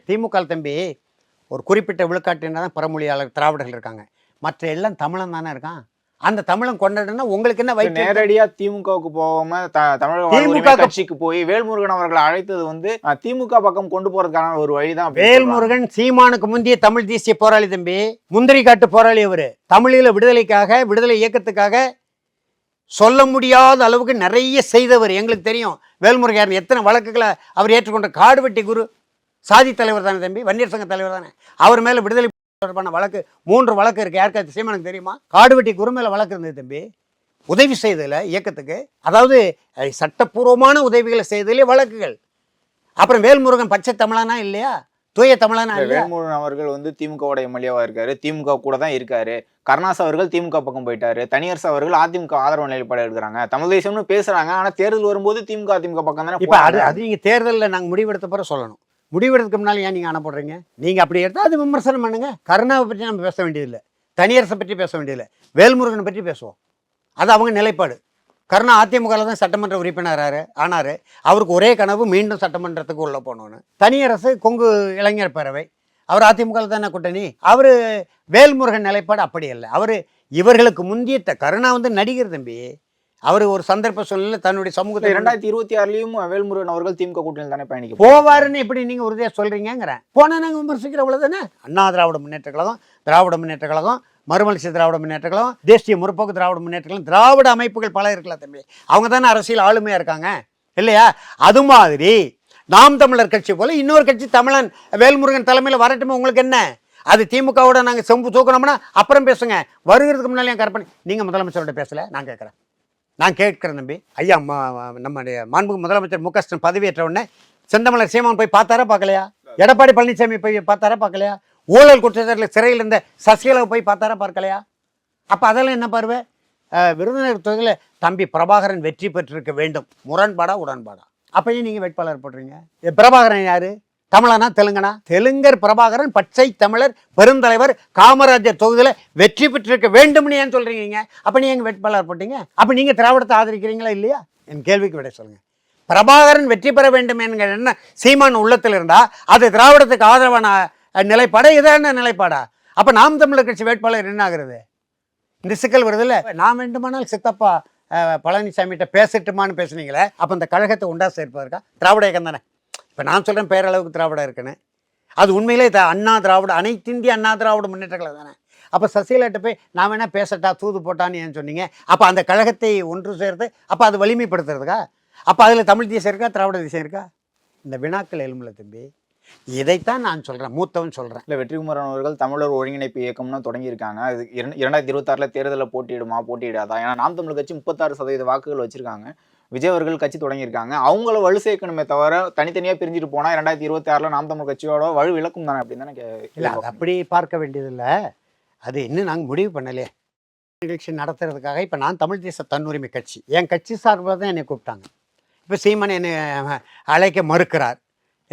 S3: திமுக தம்பி ஒரு குறிப்பிட்ட விழுக்காட்டினா தான் பரமொழியாளர் திராவிடர்கள் இருக்காங்க, மற்ற எல்லாம் தமிழன் தானே இருக்கான். அந்த தமிழன் கொண்டாடுனா உங்களுக்கு என்ன வைக்க?
S4: நேரடியா திமுகவுக்கு போகாம தமிழக கட்சிக்கு போய் வேல்முருகன் அவர்களை அழைத்தது வந்து திமுக பக்கம் கொண்டு போறதுக்கான ஒரு வழிதான்.
S3: வேல்முருகன் சீமானுக்கு முந்தைய தமிழ் தேசிய போராளி தம்பி, முந்திரி காட்டு போராளி. அவரு தமிழீழ விடுதலைக்காக, விடுதலை இயக்கத்துக்காக சொல்ல முடியாத அளவுக்கு நிறைய செய்தவர். எங்களுக்கு தெரியும் வேல்முருகன் எத்தனை வழக்குகளை அவர் ஏற்றுக்கொண்ட. காடுவெட்டி குரு சாதி தலைவர் தானே தம்பி, வன்னியர் சங்க தலைவர் தானே. அவர் மேல விடுதலை தொடர்பான வழக்கு 3 வழக்கு இருக்கு. யாருக்காவது சீமானுக்கு தெரியுமா? காடுவெட்டி குரு மேல வழக்கு இருந்தது தம்பி. உதவி செய்ததில்ல இயக்கத்துக்கு, அதாவது சட்டப்பூர்வமான உதவிகளை செய்ததிலே வழக்குகள். அப்புறம் வேல்முருகன் பச்சை தமிழனா இல்லையா, தூய தமிழனா இல்லையா?
S4: வேல்முருகன் அவர்கள் வந்து திமுகவோட எம்எல்ஏவா இருக்காரு, திமுக கூட தான் இருக்காரு. கருணாஸ் அவர்கள் திமுக பக்கம் போயிட்டாரு, தனியரசு அவர்கள் அதிமுக ஆதரவு நிலைப்பாடு எடுக்கிறாங்க, தமிழ் தேசியம்னு பேசுறாங்க. ஆனா தேர்தல் வரும்போது திமுக பக்கம் தானே.
S3: இப்ப அது நீங்க தேர்தலில் நாங்கள் முடிவெடுத்த பிறகு சொல்லணும். முடிவெடுத்துக்கு முன்னால ஏன் நீங்கள் அனுப்பிடுறீங்க? நீங்கள் அப்படி எடுத்தால் அது விமர்சனம் பண்ணுங்க. கருணாவை பற்றி நம்ம பேச வேண்டியதில்லை, தனியரசை பற்றி பேச வேண்டியதில்லை, வேல்முருகனை பற்றி பேசுவோம். அது அவங்க நிலைப்பாடு. கருணா அதிமுகவில் தான் சட்டமன்ற உறுப்பினர் ஆனார். அவருக்கு ஒரே கனவு மீண்டும் சட்டமன்றத்துக்கு உள்ளே போகணுன்னு. தனியரசு கொங்கு இளைஞர் பேரவை, அவர் அதிமுகவில் தானே கூட்டணி. அவர் வேல்முருகன் நிலைப்பாடு அப்படி இல்லை. அவர் இவர்களுக்கு முந்திய கருணா வந்து நடிகர் தம்பி. அவர் ஒரு சந்தர்ப்ப சூழ்நிலை தன்னுடைய சமூகத்தை
S4: 2026 வேல்முருகன் அவர்கள் திமுக கூட்டணியில் தானே பயணிக்க
S3: போவாருன்னு எப்படி நீங்க உறுதியா சொல்றீங்கிறேன். போனா நாங்கள் விமர்சிக்கிற அவ்வளவுதானே. அண்ணா திராவிட முன்னேற்ற கழகம், திராவிட முன்னேற்ற கழகம், மறுமலர்ச்சி திராவிட முன்னேற்ற கழகம், தேசிய முற்போக்கு திராவிட முன்னேற்ற கழகம், திராவிட அமைப்புகள் பல இருக்கலாம் தம்பி. அவங்க தானே அரசியல் ஆளுமையா இருக்காங்க இல்லையா? அது மாதிரி நாம் தமிழர் கட்சி போல இன்னொரு கட்சி தமிழன் வேல்முருகன் தலைமையில் வரட்டுமே. உங்களுக்கு என்ன? அது திமுகவோட நாங்கள் செம்பு தூக்கணும்னா அப்புறம் பேசுங்க. வருகிறதுக்கு முன்னாலே என் கற்பனை. நீங்கள் முதலமைச்சரோட பேசலை, நான் கேட்கிறேன் தம்பி. ஐயா நம்முடைய மாண்புமிகு முதலமைச்சர் மு க ஸ்டாலின் பதவியேற்ற உடனே செந்தமிழர் சீமான் போய் பார்த்தாரா பார்க்கலையா? எடப்பாடி பழனிசாமி போய் பார்த்தாரா பார்க்கலையா? ஊழல் குற்றச்சாட்டில் சிறையில் இருந்த சசிகலாவை போய் பார்த்தாரா பார்க்கலையா? அப்போ அதெல்லாம் என்ன பார்வை? விருதுநகர் தொகுதியில் தம்பி பிரபாகரன் வெற்றி பெற்றிருக்க வேண்டும். முரண்பாடா உடன்பாடா? அப்பயும் நீங்கள் வேட்பாளர் போடுறீங்க. பிரபாகரன் யாரு? தமிழனா தெலுங்கனா? தெலுங்கர் பிரபாகரன் பச்சை தமிழர் பெருந்தலைவர் காமராஜர் தொகுதியில் வெற்றி பெற்றிருக்க வேண்டும்னு ஏன் சொல்றீங்க? அப்போ நீ எங்க வேட்பாளர் போட்டீங்க? அப்போ நீங்கள் திராவிடத்தை ஆதரிக்கிறீங்களா இல்லையா? என் கேள்விக்கு விட சொல்லுங்க. பிரபாகரன் வெற்றி பெற வேண்டும் என்கிற என்ன சீமான் உள்ளத்தில் இருந்தா அது திராவிடத்துக்கு ஆதரவான நிலைப்பாடா? இதான நிலைப்பாடா? அப்போ நாம் தமிழர் கட்சி வேட்பாளர் என்ன ஆகுறது? இந்த சிக்கல் வருது இல்லை. நான் வேண்டுமானால் சித்தப்பா பழனிசாமிகிட்ட பேசட்டுமான்னு பேசுனீங்களே, அப்போ இந்த கழகத்தை உண்டா சேர்ப்பதற்கா? திராவிட இயக்கம் தானே. இப்போ நான் சொல்கிறேன் பேரளவுக்கு திராவிடம் இருக்குன்னு. அது உண்மையிலே அண்ணா திராவிட அனைத்து இந்திய அண்ணா திராவிட முன்னேற்றங்களை தானே. அப்போ சசிகலாட்ட போய் நான் வேணா பேசட்டா தூது போட்டான்னு ஏன் சொன்னீங்க? அப்போ அந்த கழகத்தை ஒன்று சேர்த்து அப்போ அது வலிமைப்படுத்துறதுக்கா? அப்போ அதில் தமிழ் தேசியம் இருக்கா திராவிட தேசியம் இருக்கா? இந்த வினாக்கள் எழும்பல தம்பி. இதைத்தான் நான் சொல்கிறேன், மூத்தவன் சொல்கிறேன்.
S4: இல்லை, வெற்றிகுமாரன் அவர்கள் தமிழர் ஒருங்கிணைப்பு இயக்கம்னு தொடங்கியிருக்காங்க. அது 2026 தேர்தலில் போட்டியிடாதா? ஏன்னா நாம் தமிழர் கட்சி 36% வாக்குகள் வச்சிருக்காங்க. விஜய் அவர்கள் கட்சி தொடங்கியிருக்காங்க. அவங்கள வலு சேர்க்கணுமே தவிர தனித்தனியாக பிரிஞ்சுட்டு போனால் 2026 நாம் தமிழ் கட்சியோட வலு விளக்கும் தானே அப்படின்னு தானே.
S3: இல்லை, அது அப்படி பார்க்க வேண்டியதில்லை. அது இன்னும் நாங்கள் முடிவு பண்ணலையே. நிகழ்ச்சி நடத்துறதுக்காக இப்போ நான் தமிழ் தேச தன்னுரிமை கட்சி, என் கட்சி சார்பில் தான் என்னை கூப்பிட்டாங்க. இப்போ சீமான் என்னை அழைக்க மறுக்கிறார்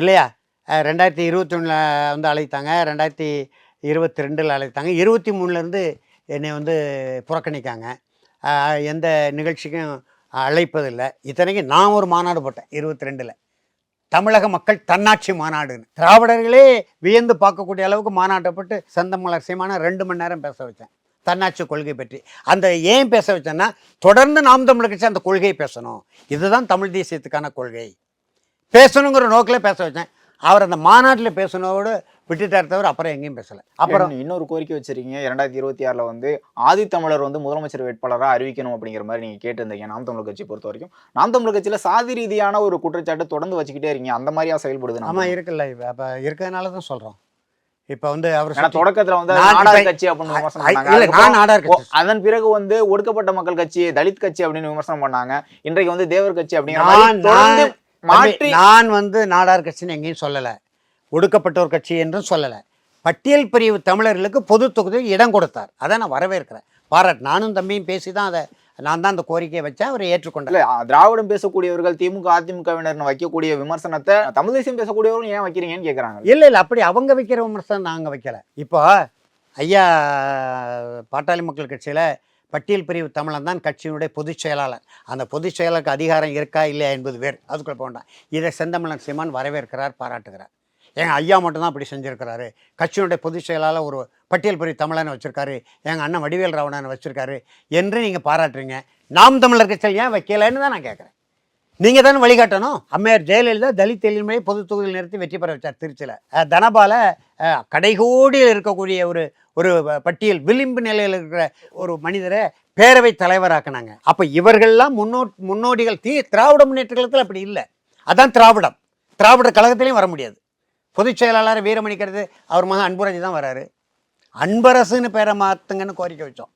S3: இல்லையா? 2021 வந்து அழைத்தாங்க, 2022 அழைத்தாங்க, 23 என்னை வந்து புறக்கணிக்காங்க. எந்த நிகழ்ச்சிக்கும் அழைப்பதில்லை. இத்தனைக்கும் நான் ஒரு மாநாடு போட்டேன் 22 தமிழக மக்கள் தன்னாட்சி மாநாடுன்னு. திராவிடர்களே வியந்து பார்க்கக்கூடிய அளவுக்கு மாநாட்டை போட்டு செந்தமலர் சீமான 2 மணி நேரம் பேச வச்சேன் தன்னாட்சி கொள்கை பற்றி. அந்த ஏன் பேச வச்சேன்னா, தொடர்ந்து நாம் தமிழர் கட்சி அந்த கொள்கையை பேசணும், இதுதான் தமிழ் தேசியத்துக்கான கொள்கை பேசணுங்கிற நோக்கில் பேச வச்சேன். அவர் அந்த மாநாட்டில் பேசினோடு விட்டுட்டார் தவிர அப்புறம் எங்கேயும் பேசலை. அப்புறம்
S4: இன்னொரு கோரிக்கை வச்சிருக்கீங்க, 2026 வந்து ஆதித்தமிழர் வந்து முதலமைச்சர் வேட்பாளராக அறிவிக்கணும் அப்படிங்கிற மாதிரி நீங்கள் கேட்டிருந்தீங்க. நாம் தமிழர் கட்சி பொறுத்த வரைக்கும் நாம் தமிழர் கட்சியில் சாதி ரீதியான ஒரு குற்றச்சாட்டு தொடர்ந்து வச்சுக்கிட்டே இருக்கீங்க, அந்த மாதிரியா செயல்படுது?
S3: ஆமாம் இருக்குல்ல. அப்போ இருக்கிறதுனால தான் சொல்கிறோம். இப்போ வந்து அவர்
S4: தொடக்கத்தில் வந்து நாடார் கட்சி அப்படின்னு விமர்சனம் பண்ணாங்க. அதன் பிறகு வந்து ஒடுக்கப்பட்ட மக்கள் கட்சி, தலித் கட்சி அப்படின்னு விமர்சனம் பண்ணாங்க. இன்றைக்கு வந்து தேவர் கட்சி அப்படிங்கிற
S3: நான் வந்து நாடார் கட்சின்னு எங்கேயும் சொல்லலை, ஒடுக்கப்பட்டோர் கட்சி என்றும் சொல்லலை. பட்டியல் பிரிவு தமிழர்களுக்கு பொது தொகுதியில் இடம் கொடுத்தார், அதை நான் வரவேற்கிறேன், பாராட்டு. நானும் தம்பியும் பேசி தான் அதை நான் தான் அந்த கோரிக்கையை வச்சேன், அவரை ஏற்றுக்கொண்டேன்.
S4: திராவிடம் பேசக்கூடியவர்கள் திமுக அதிமுகவினர் வைக்கக்கூடிய விமர்சனத்தை தமிழ் தேசியம் பேசக்கூடியவர்கள் ஏன் வைக்கிறீங்கன்னு கேட்குறாங்க.
S3: இல்லை இல்லை, அப்படி அவங்க வைக்கிற விமர்சனம் நாங்கள் வைக்கலை. இப்போ ஐயா பாட்டாளி மக்கள் கட்சியில் பட்டியல் பிரிவு தமிழன் தான் கட்சியினுடைய பொதுச் செயலாளர். அந்த பொதுச் செயலாளருக்கு அதிகாரம் இருக்கா இல்லையா என்பது வேறு, அதுக்குள்ள போண்டாம். இதை செந்தமிழன் சீமான் வரவேற்கிறார், பாராட்டுகிறார். எங்கள் ஐயா மட்டும்தான் அப்படி செஞ்சுருக்கிறாரு. கட்சியினுடைய பொதுச் செயலாளர் ஒரு பட்டியல் பிரிவு தமிழனை வச்சுருக்காரு, எங்கள் அண்ணன் வடிவேல் ராவணனை வச்சுருக்காரு என்று நீங்கள் பாராட்டுறீங்க. நாம் தமிழர் கட்சியில் ஏன் வைக்கலைன்னு தான் நான் கேட்குறேன். நீங்கள் தானே வழிகாட்டணும். அம்மையார் ஜெயலலிதா தலித் எளிமையை பொது தொகுதியில் நிறுத்தி வெற்றி பெற வச்சார் திருச்சியில். தனபால கடைகோடியில் இருக்கக்கூடிய ஒரு பட்டியல் விளிம்பு நிலையில் இருக்கிற ஒரு மனிதரை பேரவை தலைவராக்கினாங்க. அப்போ இவர்கள்லாம் முன்னோடிகள். திராவிட முன்னேற்ற கழகத்தில் அப்படி இல்லை. அதான் திராவிடம். திராவிட கழகத்திலையும் வர முடியாது. பொதுச் செயலாளர் வீரமணிக்கிறது அவர் மகன் அன்புராஜ் தான் வராரு. அன்பரசுன்னு பேரை மாற்றுங்கன்னு கோரிக்கை வச்சோம்.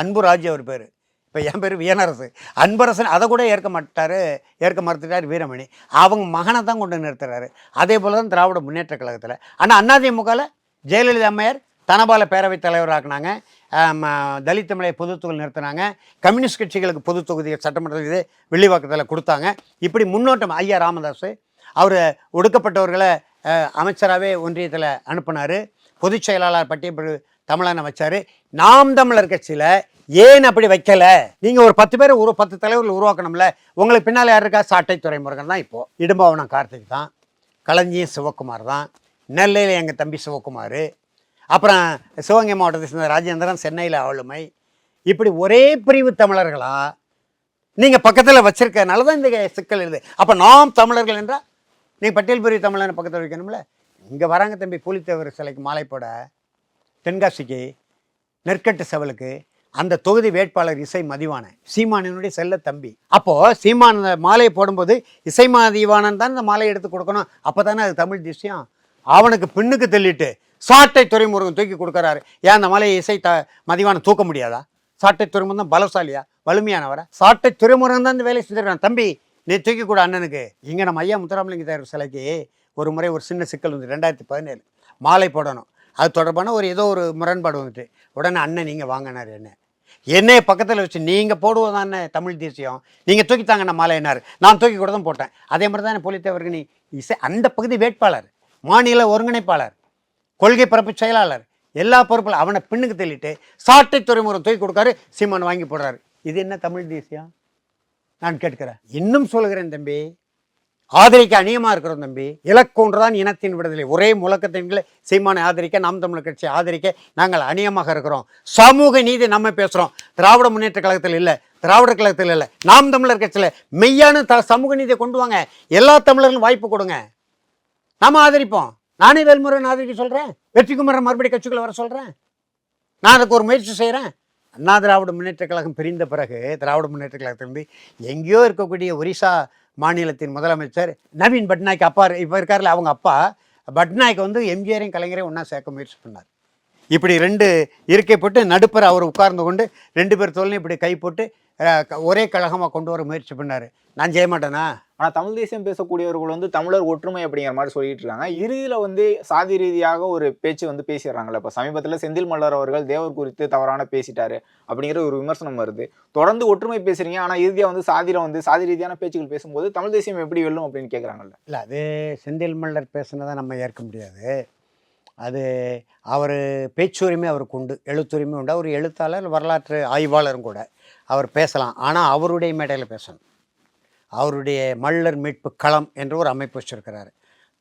S3: அன்புராஜ் அவர் பேர், இப்போ என் பேர் வியனரசு. அன்பரசன் அதை கூட ஏற்க மறுத்துட்டார் வீரமணி. அவங்க மகனை தான் கொண்டு நிறுத்துறாரு. அதே போல் தான் திராவிட முன்னேற்ற கழகத்தில். ஆனால் அதிமுகவில் ஜெயலலிதா அம்மையார் தனபால பேரவைத் தலைவராக்குனாங்க, தலித் தமிழை பொது தொகுதியில் நிறுத்தினாங்க, கம்யூனிஸ்ட் கட்சிகளுக்கு பொது தொகுதிகள் சட்டமன்ற இது வில்லிவாக்கத்தில் கொடுத்தாங்க. இப்படி முன்னோட்டம். ஐயா ராமதாஸ் அவர் ஒடுக்கப்பட்டவர்களை அமைச்சராகவே ஒன்றியத்தில் அனுப்பினார். பொதுச் செயலாளர் பட்டியல் தமிழனை வச்சார். நாம் தமிழர் கட்சியில் ஏன் அப்படி வைக்கலை? நீங்கள் ஒரு 10 பேர் 10 தலைவர்கள் உருவாக்கணும்ல. உங்களுக்கு பின்னால் யார் இருக்கா? சாட்டை துறைமுருகன் தான், இப்போது இடும்பாவனம் கார்த்திக் தான், களஞ்சியம் சிவகுமார் தான், நெல்லையில் எங்கள் தம்பி சிவகுமார், அப்புறம் சிவகங்கை மாவட்டத்தை சேர்ந்த ராஜேந்திரன், சென்னையில் ஆளுமை. இப்படி ஒரே பிரிவு தமிழர்களா நீங்கள் பக்கத்தில் வச்சிருக்கனால தான் இந்த சிக்கல் இருக்குது. அப்போ நாம் தமிழர்கள் என்றால் நீங்கள் பட்டியல் பிரிவு தமிழனை பக்கத்தில் வைக்கணும்ல. இங்கே வராங்க தம்பி பூலித்தேவர் சிலைக்கு மாலை போட, தென்காசிக்கு நெற்கட்டு செவலுக்கு. அந்த தொகுதி வேட்பாளர் இசை மதிவாணன், சீமானினுடைய செல்ல தம்பி. அப்போது சீமான் மாலையை போடும்போது இசை மதிவாணன் தான் இந்த மாலையை எடுத்து கொடுக்கணும். அப்போ தானே அது தமிழ் தேசியம். அவனுக்கு பின்னுக்கு தள்ளிட்டு சாட்டை துறைமுருகன் தூக்கி கொடுக்குறாரு. ஏன் அந்த மாலையை இசை மதிவாணன் தூக்க முடியாதா? சாட்டை துறைமுருகன் தான் பலசாலியா, வலிமையானவரை? சாட்டை துறைமுருகன் தான் இந்த வேலையை செஞ்சிருக்கான். தம்பி நீ தூக்கி கூட அண்ணனுக்கு. இங்கே நம்ம ஐயா முத்துராமலிங்க தேவர் சிலைக்கு ஒரு முறை ஒரு சின்ன சிக்கல் வந்து 2017 மாலை போடணும். அது தொடர்பான ஏதோ ஒரு முரண்பாடு வந்துட்டு உடனே அண்ணன் நீங்கள் வாங்கினார் என்னைய பக்கத்தில் வச்சு நீங்கள் போடுவதானே தமிழ் தேசியம், நீங்கள் தூக்கித்தாங்க நான் மாலை என்னார், நான் தூக்கி கூட தான் போட்டேன். அதே மாதிரி தான் புலித்தேவருக்கு நீ அந்த பகுதி வேட்பாளர், மாநில ஒருங்கிணைப்பாளர், கொள்கை பரப்பு செயலாளர், எல்லா பொறுப்பில் அவனை பின்னுக்கு தள்ளிட்டு சாட்டை துறைமுகம் தூக்கி கொடுக்காரு, சீமான் வாங்கி போடுறாரு. இது என்ன தமிழ் தேசியம் நான் கேட்கிறேன். இன்னும் சொல்கிறேன் தம்பி, ஆதரிக்க அநியமாக இருக்கிறோம் தம்பி. இலக்கொன்றுதான் இனத்தின் விடுதலை. ஒரே முழக்கத்தின் சீமானை ஆதரிக்க, நாம் தமிழர் கட்சியை ஆதரிக்க நாங்கள் அநியமாக இருக்கிறோம். சமூக நீதி நம்ம பேசுகிறோம். திராவிட முன்னேற்ற கழகத்தில் இல்லை, திராவிடர் கழகத்தில் இல்லை, நாம் தமிழர் கட்சியில் மெய்யான சமூக நீதியை கொண்டு வாங்க. எல்லா தமிழர்களும் வாய்ப்பு கொடுங்க, நாம் ஆதரிப்போம். நானே வேல்முருகன் ஆதரிக்க சொல்கிறேன், வெற்றிக்குமரன் மறுபடியும் கட்சிக்குள்ள வர சொல்கிறேன். நான் அதுக்கு ஒரு முயற்சி செய்கிறேன். அண்ணா திராவிட முன்னேற்ற கழகம் பிரிந்த பிறகு திராவிட முன்னேற்ற கழகத்திலிருந்து எங்கேயோ இருக்கக்கூடிய ஒரிசா மாநிலத்தின் முதலமைச்சர் நவீன் பட்நாயக் அப்பா இப்போ இருக்கார்ல, அவங்க அப்பா பட்நாயக் எம்ஜிஆரையும் கலைஞரையும் ஒன்றா சேர்க்க முயற்சி பண்ணார். இப்படி 2 இருக்கை போட்டு நடுப்பர் அவர் உட்கார்ந்து கொண்டு 2 பேர் தோல்லையும் இப்படி கை போட்டு ஒரே கழகமாக கொண்டு வர முயற்சி பண்ணார். நான் செய்ய மாட்டேனா?
S4: ஆனால் தமிழ் தேசியம் பேசக்கூடியவர்கள் தமிழர் ஒற்றுமை அப்படிங்கிற மாதிரி சொல்லிட்டு இருக்காங்க. இறுதியில் சாதி ரீதியாக ஒரு பேச்சு பேசிடுறாங்கல்ல. இப்போ சமீபத்தில் செந்தில் மல்லர் அவர்கள் தேவர் குறித்து தவறான பேசிட்டாரு அப்படிங்கிற ஒரு விமர்சனம் வருது. தொடர்ந்து ஒற்றுமை பேசுறீங்க, ஆனால் இறுதியாக சாதியில் சாதி ரீதியான பேச்சுகள் பேசும்போது தமிழ் தேசியம் எப்படி வெல்லும் அப்படின்னு கேட்குறாங்கல்ல.
S3: இல்லை, அது செந்தில் மல்லர் பேசுனதை நம்ம ஏற்க முடியாது. அது அவர் பேச்சுரிமை அவருக்கு உண்டு, எழுத்துரிமை உண்டு. அவர் எழுத்தாளர், வரலாற்று ஆய்வாளரும் கூட. அவர் பேசலாம், ஆனால் அவருடைய மேடையில் பேசணும். அவருடைய மல்லர் மீட்பு களம் என்று ஒரு அமைப்பு வச்சிருக்கிறாரு.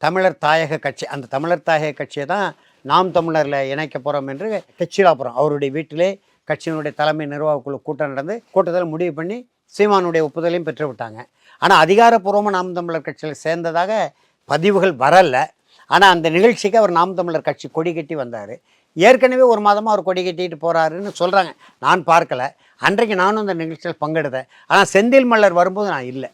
S3: தமிழர் தாயக கட்சி, அந்த தமிழர் தாயக கட்சியை தான் நாம் தமிழரில் இணைக்க போகிறோம் என்று கட்சியிலாப்புறம் அவருடைய வீட்டிலே கட்சியினுடைய தலைமை நிர்வாகக்குழு கூட்டம் நடந்து கூட்டத்தில் முடிவு பண்ணி சீமானுடைய ஒப்புதலையும் பெற்று விட்டாங்க. ஆனால் அதிகாரப்பூர்வமாக நாம் தமிழர் கட்சியில் சேர்ந்ததாக பதிவுகள் வரலை. ஆனால் அந்த நிகழ்ச்சிக்கு அவர் நாம் தமிழர் கட்சி கொடி கட்டி வந்தார். ஏற்கனவே 1 மாதமாக அவர் கொடி கட்டிட்டு போகிறாருன்னு சொல்கிறாங்க. நான் பார்க்கலை. அன்றைக்கு நானும் அந்த நிகழ்ச்சியில் பங்கெடுத்தேன். ஆனால் செந்தில் மல்லர் வரும்போது நான் இல்லை,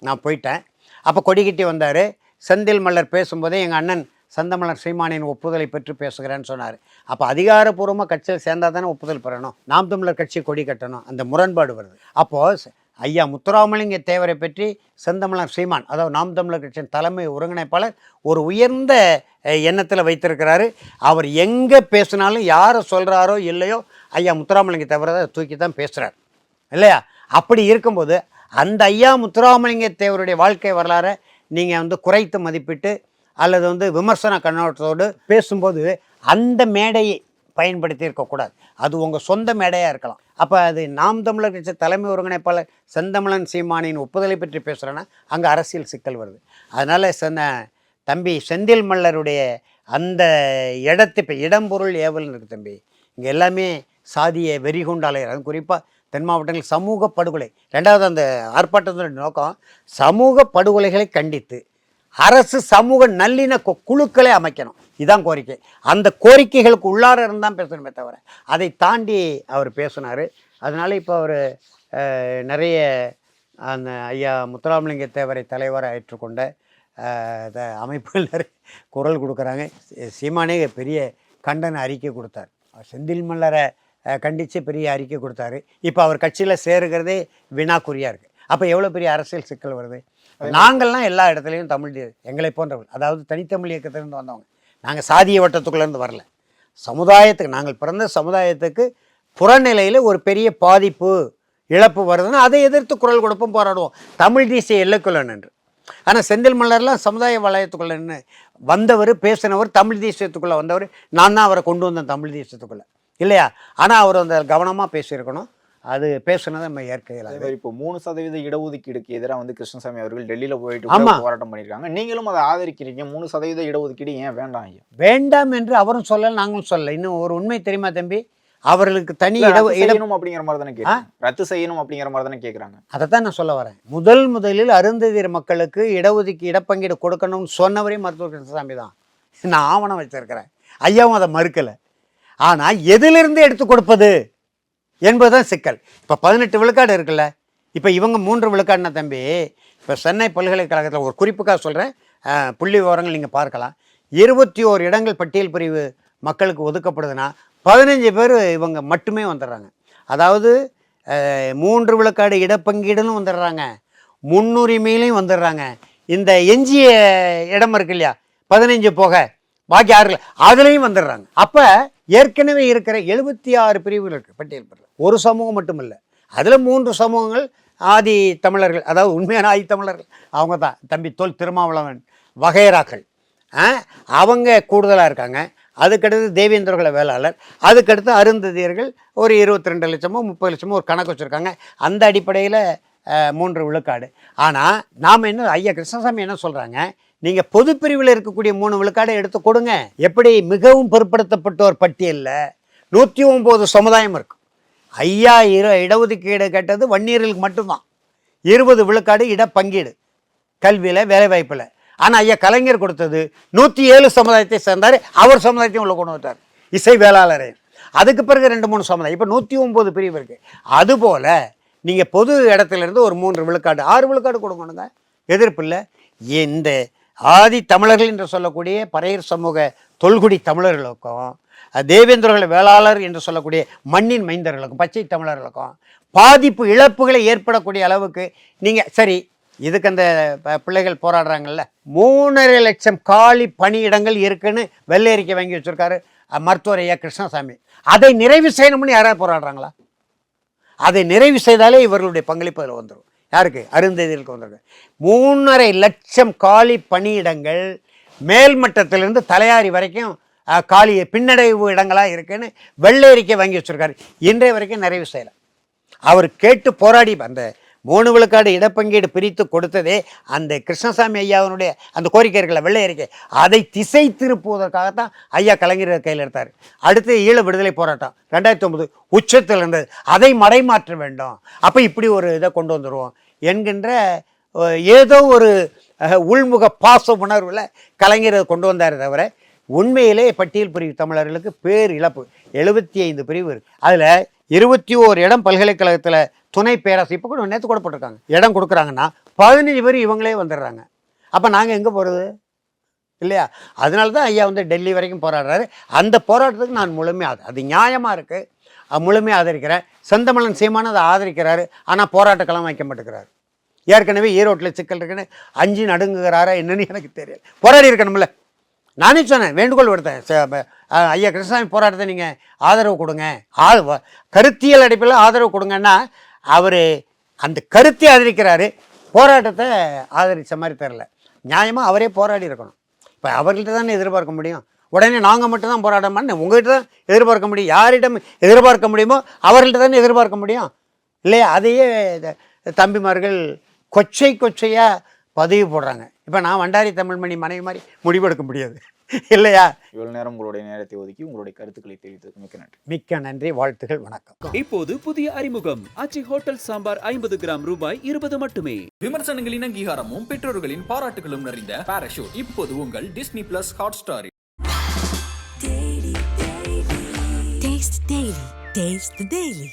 S3: நான் போயிட்டேன். அப்போ கொடி கட்டி வந்தார். செந்தில் மல்லர் பேசும்போதே எங்கள் அண்ணன் செந்தமலர் சீமானின் ஒப்புதலை பெற்று பேசுகிறேன்னு சொன்னார். அப்போ அதிகாரப்பூர்வமாக கட்சியில் சேர்ந்தால் தானே ஒப்புதல் பெறணும், நாம் தமிழர் கட்சி கொடி கட்டணும். அந்த முரண்பாடு வருது. அப்போது ஐயா முத்துராமலிங்க தேவரை பற்றி செந்தமலர் சீமான், அதாவது நாம் தமிழர் கட்சியின் தலைமை ஒருங்கிணைப்பாளர், ஒரு உயர்ந்த எண்ணத்தில் வைத்திருக்கிறாரு. அவர் எங்கே பேசினாலும் யாரை சொல்கிறாரோ இல்லையோ ஐயா முத்துராமலிங்க தேவரை தூக்கி தான் பேசுகிறார் இல்லையா? அப்படி இருக்கும்போது அந்த ஐயா முத்துராமலிங்க தேவருடைய வாழ்க்கை வரலாறை நீங்கள் குறைத்து மதிப்பிட்டு அல்லது விமர்சன கண்ணோட்டத்தோடு பேசும்போது அந்த மேடையை பயன்படுத்தி இருக்கக்கூடாது. அது உங்கள் சொந்த மேடையாக இருக்கலாம். அப்போ அது நாம் தமிழர் கட்சி தலைமை ஒருங்கிணைப்பாளர் செந்தமிழன் சீமானின் ஒப்புதலை பற்றி பேசுகிறேன்னா அங்கே அரசியல் சிக்கல் வருது. அதனால் தம்பி செந்தில் மல்லருடைய அந்த இடத்தை இப்போ இடம்பொருள் ஏவல்னு இருக்குது தம்பி. இங்கே எல்லாமே சாதியை வெறி கொண்டு அலையிறது. அது குறிப்பாக தென் மாவட்டங்களில் சமூக படுகொலை. 2வது அந்த ஆர்ப்பாட்டத்தினுடைய நோக்கம் சமூக படுகொலைகளை கண்டித்து அரசு சமூக நல்லிண குழுக்களை அமைக்கணும். இதுதான் கோரிக்கை. அந்த கோரிக்கைகளுக்கு உள்ளார இருந்தால் பேசணுமே தவிர அதை தாண்டி அவர் பேசினார். அதனால் இப்போ அவர் நிறைய அந்த ஐயா முத்துராமலிங்க தேவரை தலைவராக ஏற்றுக்கொண்ட அமைப்புகள் நிறைய குரல் கொடுக்குறாங்க. சீமானே பெரிய கண்டன அறிக்கை கொடுத்தார். செந்தில் மல்லரை கண்டித்து பெரிய அறிக்கை கொடுத்தாரு. இப்போ அவர் கட்சியில் சேருகிறதே வினாக்குறியாக இருக்குது. அப்போ எவ்வளோ பெரிய அரசியல் சிக்கல் வருது. நாங்கள்லாம் எல்லா இடத்துலையும் தமிழ், எங்களை போன்றவர்கள், அதாவது தனித்தமிழ் இயக்கத்திலேருந்து வந்தவங்க. நாங்கள் சாதிய வட்டத்துக்குள்ளேருந்து வரல. சமுதாயத்துக்கு, நாங்கள் பிறந்த சமுதாயத்துக்கு புறநிலையில் ஒரு பெரிய பாதிப்பு இழப்பு வருதுன்னா அதை எதிர்த்து குரல் கொடுப்போம், போராடுவோம். தமிழ் தேசிய எல்லைக்குள்ள நின்று. ஆனால் செந்தில் மல்லர்லாம் சமுதாய வளையத்துக்குள்ளே நின்று வந்தவர், பேசினவர், தமிழ் தேசியத்துக்குள்ளே வந்தவர். நான் தான் அவரை கொண்டு வந்தேன் தமிழ் தேசியத்துக்குள்ளே இல்லையா? ஆனால் அவர் அந்த கவனமாக பேசியிருக்கணும். அது பேசுனதை நம்ம ஏற்கையில்.
S4: இப்போ 3% இடஒதுக்கீடுக்கு எதிராக கிருஷ்ணசாமி அவர்கள் டெல்லியில் போயிட்டு போராட்டம் பண்ணியிருக்காங்க. நீங்களும் அதை ஆதரிக்கிறீங்க. 3% இடஒதுக்கீடு ஏன் வேண்டாம் ஐயா?
S3: வேண்டாம் என்று அவரும் சொல்லலை, நாங்களும் சொல்லலை. இன்னும் ஒரு உண்மை தெரியுமா தம்பி, அவர்களுக்கு தனி
S4: இடணும் அப்படிங்கிற மாதிரி தானே கேட்குறாங்க. ரத்து செய்யணும் அப்படிங்கிற மாதிரி தானே கேட்குறாங்க.
S3: அதை தான் நான் சொல்ல வரேன். முதலில் அருந்ததியர் மக்களுக்கு இடப்பங்கீடு கொடுக்கணும்னு சொன்னவரே மருத்துவர் கிருஷ்ணசாமி தான். நான் ஆவணம் வச்சிருக்கிறேன். ஐயாவும் அதை மறுக்கலை. ஆனால் எதிலிருந்து எடுத்து கொடுப்பது என்பதுதான் சிக்கல். இப்போ 18 விழுக்காடு இருக்குல்ல, இப்போ இவங்க 3 விழுக்காடுனா தம்பி, இப்போ சென்னை பல்கலைக்கழகத்தில் ஒரு குறிப்புக்காக சொல்கிறேன், புள்ளி விவரங்கள் நீங்கள் பார்க்கலாம். 21 இடங்கள் பட்டியல் பிரிவு மக்களுக்கு ஒதுக்கப்படுதுன்னா 15 பேர் இவங்க மட்டுமே வந்துடுறாங்க. அதாவது 3 விழுக்காடு இடப்பங்கீடுன்னு வந்துடுறாங்க, முன்னுரிமையிலையும் வந்துடுறாங்க. இந்த எஞ்சிய இடம் இருக்கு இல்லையா, 15 போக பாக்கி 6 அதுலேயும் வந்துடுறாங்க. அப்போ ஏற்கனவே இருக்கிற 76 பிரிவுகள் இருக்குது பட்டியல் பெற ஒரு சமூகம் மட்டும் இல்லை, அதில் 3 சமூகங்கள் ஆதி தமிழர்கள், அதாவது உண்மையான ஆதி தமிழர்கள் அவங்க தான், தம்பி தொல் திருமாவளவன் வகைராக்கள் அவங்க கூடுதலாக இருக்காங்க. அதுக்கடுத்து தேவேந்திரகுல வேளாளர், அதுக்கடுத்து அருந்ததியர்கள் ஒரு 22 லட்சமோ 30 லட்சமோ ஒரு கணக்கு வச்சுருக்காங்க. அந்த அடிப்படையில் 3 விழுக்காடு. ஆனால் நாம் என்ன ஐயா கிருஷ்ணசாமி என்ன சொல்கிறாங்க, நீங்கள் பொது பிரிவில் இருக்கக்கூடிய 3 விழுக்காடை எடுத்து கொடுங்க. எப்படி மிகவும் பிற்படுத்தப்பட்டோர் பட்டியலில் 109 சமுதாயம் இருக்கும். ஐயா இடஒதுக்கீடு கேட்டது வன்னியர்களுக்கு மட்டும்தான். 20 விழுக்காடு இடப்பங்கீடு கல்வியில் வேலைவாய்ப்பில். ஆனால் ஐயா கலைஞர் கொடுத்தது 107 சமுதாயத்தை சேர்ந்தார், அவர் சமுதாயத்தையும் உள்ள கொண்டு வந்தார், இசை வேளாளரே. அதுக்கு பிறகு 2-3 சமுதாயம், இப்போ 109 பிரிவு இருக்குது. அதுபோல் நீங்கள் பொது இடத்துலேருந்து ஒரு 3 விழுக்காடு 6 விழுக்காடு கொடுக்கணுங்க, எதிர்ப்பு இல்லை. இந்த ஆதி தமிழர்கள் என்று சொல்லக்கூடிய பறையர் சமூக தொல்குடி தமிழர்களுக்கும் தேவேந்திரகுல வேளாளர் என்று சொல்லக்கூடிய மண்ணின் மைந்தர்களுக்கும் பச்சை தமிழர்களுக்கும் பாதிப்பு இழப்புகளை ஏற்படக்கூடிய அளவுக்கு நீங்கள் சரி, இதுக்கு அந்த பிள்ளைகள் போராடுறாங்கல்ல, 3.5 லட்சம் காலி பணியிடங்கள் இருக்குன்னு வெள்ளை அறிக்கை வாங்கி வச்சுருக்காரு மருத்துவர் ஐயா கிருஷ்ணசாமி. அதை நிறைவு செய்யணும்னு யாராவது போராடுறாங்களா? அதை நிறைவு செய்தாலே இவர்களுடைய பங்களிப்பு அதில் வந்துடும். யாருக்கு? அருந்ததிகளுக்கு வந்துருக்கு. 3.5 லட்சம் காலி பணியிடங்கள் மேல்மட்டத்திலிருந்து தலையாரி வரைக்கும் காலி பின்னடைவு இடங்களாக இருக்குன்னு வெள்ளை அறிக்கை வாங்கி வச்சுருக்காரு. இன்றைய வரைக்கும் நிறைவு செய்யலை. அவர் கேட்டு போராடி அந்த 3 விழுக்காடு இடப்பங்கீடு பிரித்து கொடுத்ததே அந்த கிருஷ்ணசாமி ஐயாவினுடைய அந்த கோரிக்கை இருக்கல வெள்ளை அறிக்கை, அதை திசை திருப்புவதற்காகத்தான் ஐயா கலைஞர் கையில் எடுத்தார். அடுத்து ஈழ விடுதலை போராட்டம் 2009 உச்சத்தில் இருந்தது, அதை மடைமாற்ற வேண்டும். அப்போ இப்படி ஒரு இதை கொண்டு வந்துடுவோம் என்கின்ற ஏதோ ஒரு உள்முக பாச உணர்வில் கலைஞரை கொண்டு வந்தார். தவிர உண்மையிலே பட்டியல் பிரிவு தமிழர்களுக்கு பேர் இழப்பு. 75 பிரிவு இருக்குது. அதில் 21 இடம் பல்கலைக்கழகத்தில் துணை பேராசிரியர் இப்போ கூட நேற்று கூட போட்டிருக்காங்க. இடம் கொடுக்குறாங்கன்னா 15 பேர் இவங்களே வந்துடுறாங்க. அப்போ நாங்கள் எங்கே போகிறது இல்லையா? அதனால தான் ஐயா டெல்லி வரைக்கும் போராடுறாரு. அந்த போராட்டத்துக்கு நான் முழுமையாக அது நியாயமாக இருக்குது, முழுமையாக ஆதரிக்கிறேன். செந்தமிழன் சீமானு அதை ஆதரிக்கிறாரு. ஆனால் போராட்டக்கெல்லாம் வைக்க மாட்டேங்கிறாரு. ஏற்கனவே ஈரோட்டில் சிக்கல் இருக்குன்னு 5 நடுங்குகிறாரா என்னன்னு எனக்கு தெரியல. போராடி இருக்கணும்ல. நானே சொன்னேன், வேண்டுகோள் விடுத்தேன், ஐயா கிருஷ்ணசாமி போராட்டத்தை நீங்கள் ஆதரவு கொடுங்க, கருத்தியல் அடிப்பில் ஆதரவு கொடுங்கன்னா அவர் அந்த கருத்தை ஆதரிக்கிறாரு, போராட்டத்தை ஆதரித்த மாதிரி தெரில. நியாயமாக அவரே போராடி இருக்கணும். இப்போ அவர்கள்ட்ட தானே எதிர்பார்க்க முடியும். உடனே நாங்கள் மட்டும்தான் போராட்டமான்னு உங்கள்கிட்ட தான் எதிர்பார்க்க முடியும். யாரிடம் எதிர்பார்க்க முடியுமோ அவர்கள்ட்ட தானே எதிர்பார்க்க முடியும் இல்லையா? அதையே தம்பிமார்கள் கொச்சையாக பதிவு போடுறாங்க. இப்போ நான் வண்டாரி தமிழ்மணி மனைவி மாதிரி முடிவெடுக்க முடியாது இல்லையா?
S4: இவ்வளவு நேரம் உங்களுடைய நேரத்தை ஒதுக்கி உங்களுடைய கருத்துக்களை தெரிவித்ததுக்கு மிக்க நன்றி.
S3: மிக்க நன்றி, வாழ்த்துகள், வணக்கம்.
S1: இப்போது புதிய அறிமுகம் ஆச்சி ஹோட்டல் சாம்பார் 50 கிராம் ரூபாய் 20 மட்டுமே.
S2: விமர்சனங்களின் அங்கீகாரமும் பெற்றோர்களின் பாராட்டுகளும் நிறைந்த பாராஷூட் இப்போது உங்கள் டிஸ்னி பிளஸ் ஹாட்ஸ்டாரில்.
S5: Taste the Daily.